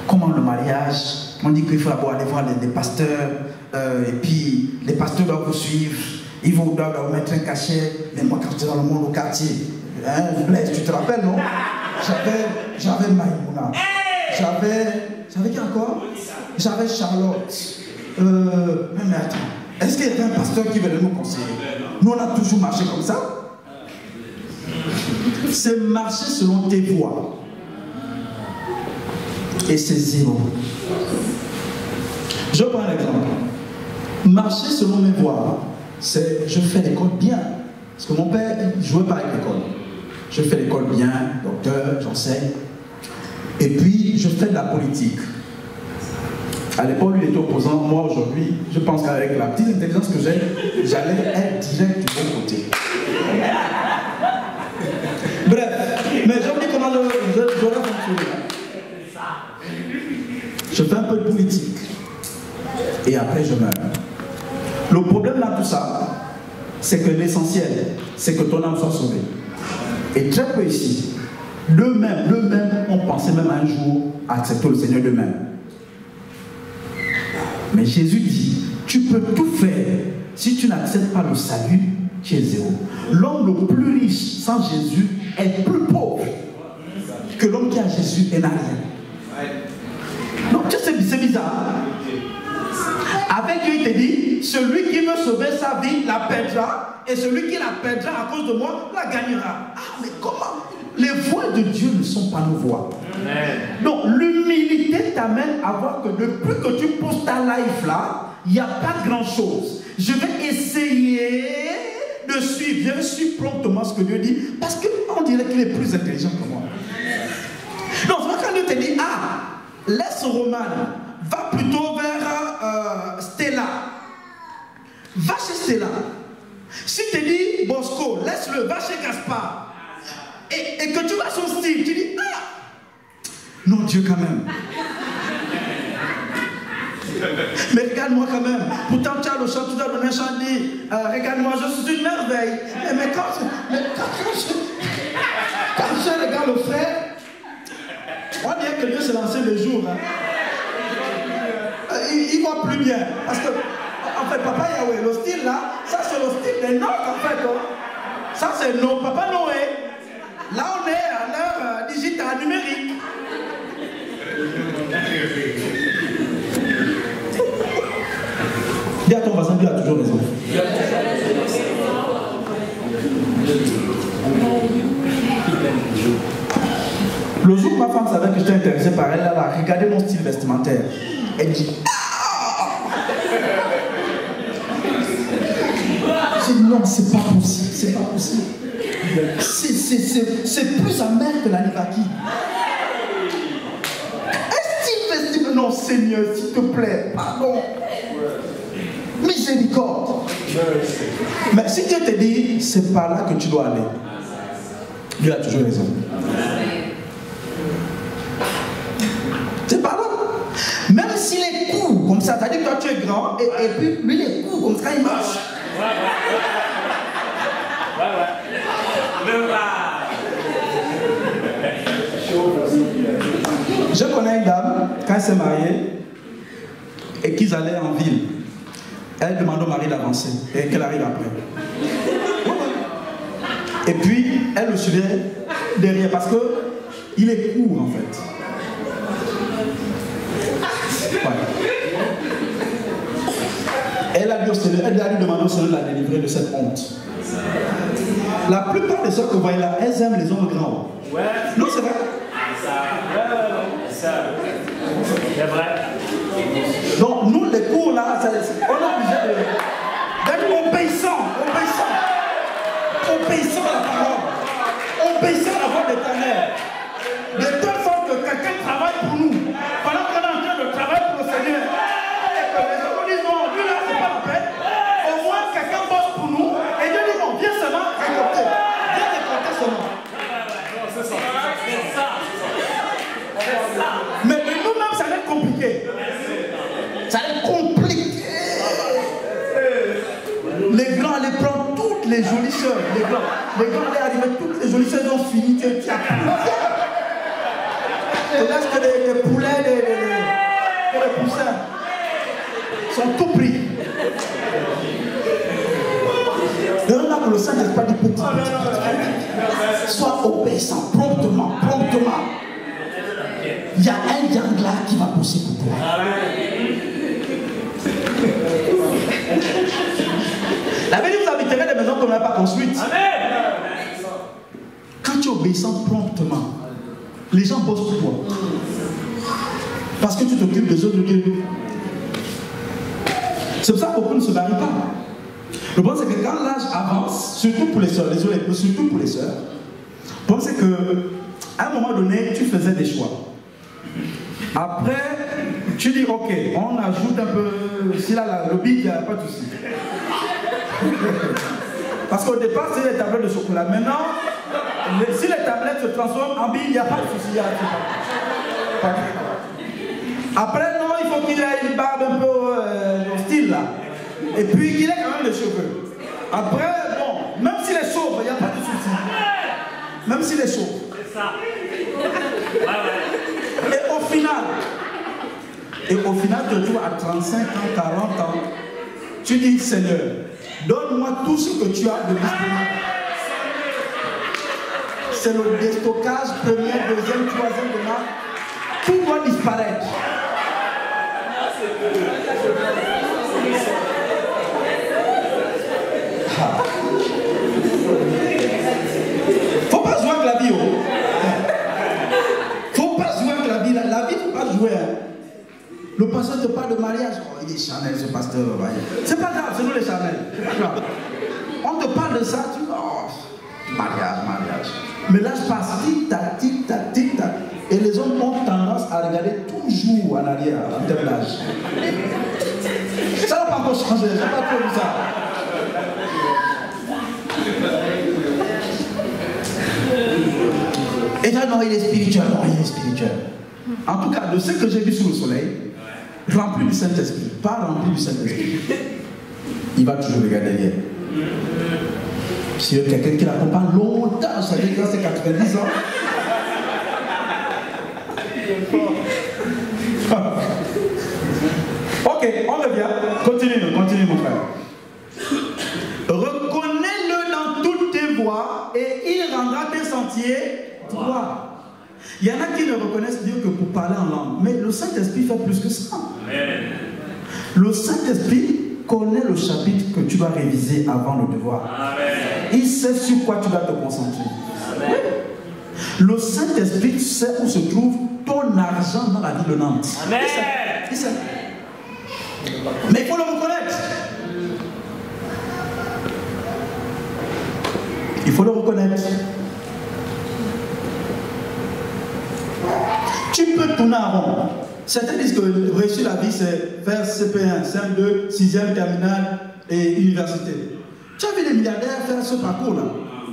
Speaker 1: comment le mariage? On dit qu'il faut d'abord aller voir les pasteurs, et puis les pasteurs doivent vous suivre, ils doivent vous mettre un cachet. Mais moi, quand j'étais dans le monde au quartier, hein, Blaise, tu te rappelles, non? J'avais Maïmouna, j'avais qui encore? J'avais Charlotte. Mais attends, est-ce qu'il y avait un pasteur qui venait nous conseiller? Nous, on a toujours marché comme ça. C'est marcher selon tes voies. Et c'est zéro. Je prends un exemple. Marcher selon mes voies, c'est je fais l'école bien. Parce que mon père jouait pas avec l'école. Je fais l'école bien, docteur, j'enseigne. Et puis, je fais de la politique. À l'époque, lui était opposant. Moi, aujourd'hui, je pense qu'avec la petite intelligence que j'ai, j'allais être direct du bon côté. Bref, mais je vous dis comment j'aurais fonctionné. Je fais un peu de politique. Et après, je meurs. Le problème dans tout ça, c'est que l'essentiel, c'est que ton âme soit sauvée. Et très peu ici, d'eux-mêmes ont pensé même un jour à accepter le Seigneur d'eux-mêmes. Mais Jésus dit, tu peux tout faire. Si tu n'acceptes pas le salut, tu es zéro. L'homme le plus riche sans Jésus est plus pauvre que l'homme qui a Jésus et n'a rien. Donc c'est bizarre. Avec Dieu, il te dit, celui qui veut sauver sa vie la perdra, et celui qui la perdra à cause de moi la gagnera. Ah, mais comment? Les voies de Dieu ne sont pas nos voies. Donc l'humilité t'amène à voir que depuis que tu poses ta life là, il n'y a pas grand chose. Je vais essayer de suivre. Je suis promptement ce que Dieu dit, parce qu'on dirait qu'il est plus intelligent que moi. Donc c'est vrai quand Dieu te dit, ah, laisse Roman, va plutôt vers Stella. Va chez Stella. Si tu dis Bosco, laisse-le, va chez Gaspard. Et que tu vois son style, tu dis, ah, non, Dieu quand même. Mais regarde-moi quand même. Pourtant, tu as le chant, tu dois donner un chant, dit, regarde-moi, je suis une merveille. Mais quand je regarde le frère, on dirait que Dieu s'est lancé le jour. Hein. Il voit plus bien. Parce que, en fait, Papa Yahweh, le style là, ça c'est le style des nôtres en fait. Ça c'est nos Papa Noé. Là on est à l'heure digitale numérique. Dis à ton voisin, Dieu a toujours raison. Le jour où ma femme savait que j'étais intéressé par elle, elle a regardé mon style vestimentaire. Elle dit, ah! J'ai dit, non, c'est pas possible, c'est pas possible. C'est plus amer que la Nivaki. Un style vestimentaire, non, Seigneur, s'il te plaît, pardon. Miséricorde. Mais si Dieu te dit, c'est par là que tu dois aller, Dieu a toujours raison. C'est par là. Même s'il est court comme ça, c'est-à-dire que toi tu es grand et puis lui il est court comme ça, il marche. Je connais une dame, quand elle s'est mariée, et qu'ils allaient en ville, elle demande au mari d'avancer, et qu'elle arrive après. Et puis, elle le suivait derrière, parce qu'il est court en fait. Ouais. Elle a dû demander au Seigneur de la délivrer de cette honte. La plupart des soeurs que vous voyez là, elles aiment les hommes grands.
Speaker 2: Ouais.
Speaker 1: Non, c'est vrai.
Speaker 2: C'est vrai.
Speaker 1: Donc, nous, les cours là, on est obligé d'être obéissant à la parole, obéissant à la voix de l'Éternel. De telle sorte que quelqu'un travaille pour nous, pendant qu'on est en train de travailler pour le Seigneur. Et que les gens nous disent non, lui là, c'est pas la peine. Au moins, quelqu'un bosse pour nous. Et Dieu dit non, viens seulement récolter. Viens récolter seulement. Mais de nous-mêmes, ça va être compliqué. Ça va être compliqué. Les grands allaient prendre toutes les jolies sœurs. Les grands allaient arriver, toutes les jolies sœurs, ils ont fini. Tu as plus. Et là, que les poulets, les poussins sont tout pris. Et on a pour le Saint-Esprit du petit. Sois obéissant, promptement. Il y a un yang là qui va bosser pour toi. La Bible vous habiterez des maisons qu'on n'a pas construites. Quand tu es obéissant promptement, les gens bossent pour toi. Parce que tu t'occupes des autres de Dieu. C'est pour ça que beaucoup ne se marient pas. Le problème c'est que quand l'âge avance, surtout pour les sœurs, surtout pour les sœurs, le problème c'est qu'à un moment donné, tu faisais des choix. Après, tu dis ok, on ajoute un peu, si là le big, il n'y a pas de souci. Parce qu'au départ, c'est les tablettes de chocolat. Maintenant, si les tablettes se transforment en bille, il n'y a pas de souci. Après, non, il faut qu'il ait une barbe un peu au style là. Et puis qu'il ait quand même des cheveux. Après, bon, même s'il est chauve, il n'y a pas de souci. Même s'il est chauve. C'est ça. Et au final, tu te retrouves à 35 ans, 40 ans. Tu dis, Seigneur, donne-moi tout ce que tu as de disponible. C'est le déstockage, première, deuxième, troisième de marque. Tout doit disparaître. Faut pas jouer avec la vie. Faut pas jouer avec la vie. La vie, faut pas jouer. Le pasteur te parle de mariage. Oh, il est charnel ce pasteur. C'est pas grave, c'est nous les charnels. C'est pas grave. On te parle de ça, tu dis, oh, mariage. Mais là, je passe tic-tac. Et les hommes ont tendance à regarder toujours en arrière, en termes d'âge. Ça n'a pas encore changé, j'ai pas trop vu ça. Et là, non, il est spirituel. En tout cas, de ce que j'ai vu sous le soleil, rempli du Saint-Esprit, pas rempli du Saint-Esprit, il va toujours regarder derrière. Si quelqu'un qui l'accompagne longtemps, ça veut dire que c'est 90 ans. Ok, on revient. Continue mon frère. Reconnais-le dans toutes tes voies et il rendra tes sentiers droits. Il y en a qui ne reconnaissent Dieu que pour parler en langue. Mais le Saint-Esprit fait plus que ça. Le Saint-Esprit connaît le chapitre que tu dois réviser avant le devoir. Il sait sur quoi tu dois te concentrer. Le Saint-Esprit sait où se trouve ton argent dans la ville de Nantes. Il sait. Mais il faut le reconnaître. Il faut le reconnaître. Tu peux tourner en rond. Certains disent que réussir la vie, c'est faire CP1, CM2, 6e, terminale et université. Tu as vu les milliardaires faire ce parcours-là?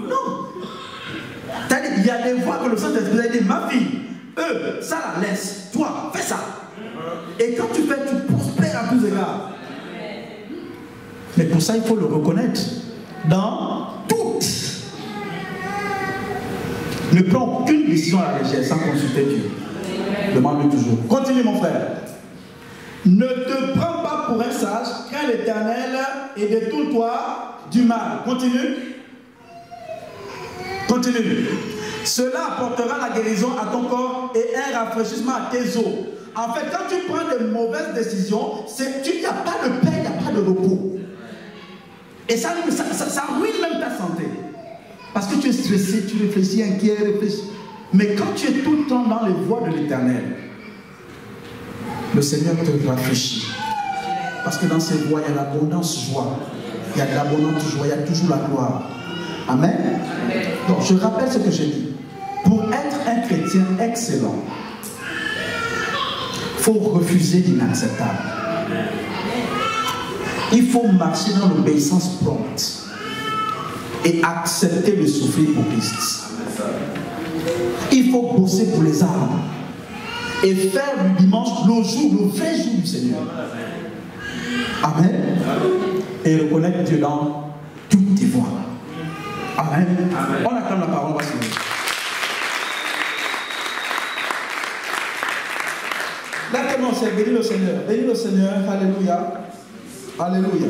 Speaker 1: Non. Il y a des voies que le Saint-Esprit a dit, ma fille, eux, ça la laisse. Toi, fais ça. Et quand tu fais, tu prospères à tous égards. Mais pour ça, il faut le reconnaître. Dans toutes. Ne prends aucune décision à la légère sans consulter Dieu. Demande-lui toujours. Continue mon frère. Ne te prends pas pour un sage, crains l'Éternel et détourne-toi du mal. Continue. Continue. Cela apportera la guérison à ton corps et un rafraîchissement à tes os. En fait, quand tu prends de mauvaises décisions, il n'y a pas de paix, il n'y a pas de repos. Et ça ruine même ta santé. Parce que tu es stressé, tu réfléchis, inquiet, réfléchis. Mais quand tu es tout le temps dans les voies de l'Éternel, le Seigneur te rafraîchit. Parce que dans ces voies, il y a l'abondance joie. Il y a de l'abondance joie, il y a toujours la gloire. Amen. Donc, je rappelle ce que j'ai dit. Pour être un chrétien excellent, il faut refuser l'inacceptable. Il faut marcher dans l'obéissance prompte et accepter de souffrir pour Christ. Il faut bosser pour les âmes et faire du dimanche le vrai jour du Seigneur. Amen. Et reconnaître Dieu dans toutes tes voies. Amen. Amen. On attend la parole, on va se lever. Là, comment c'est? Bénis le Seigneur. Bénis le Seigneur. Alléluia. Alléluia.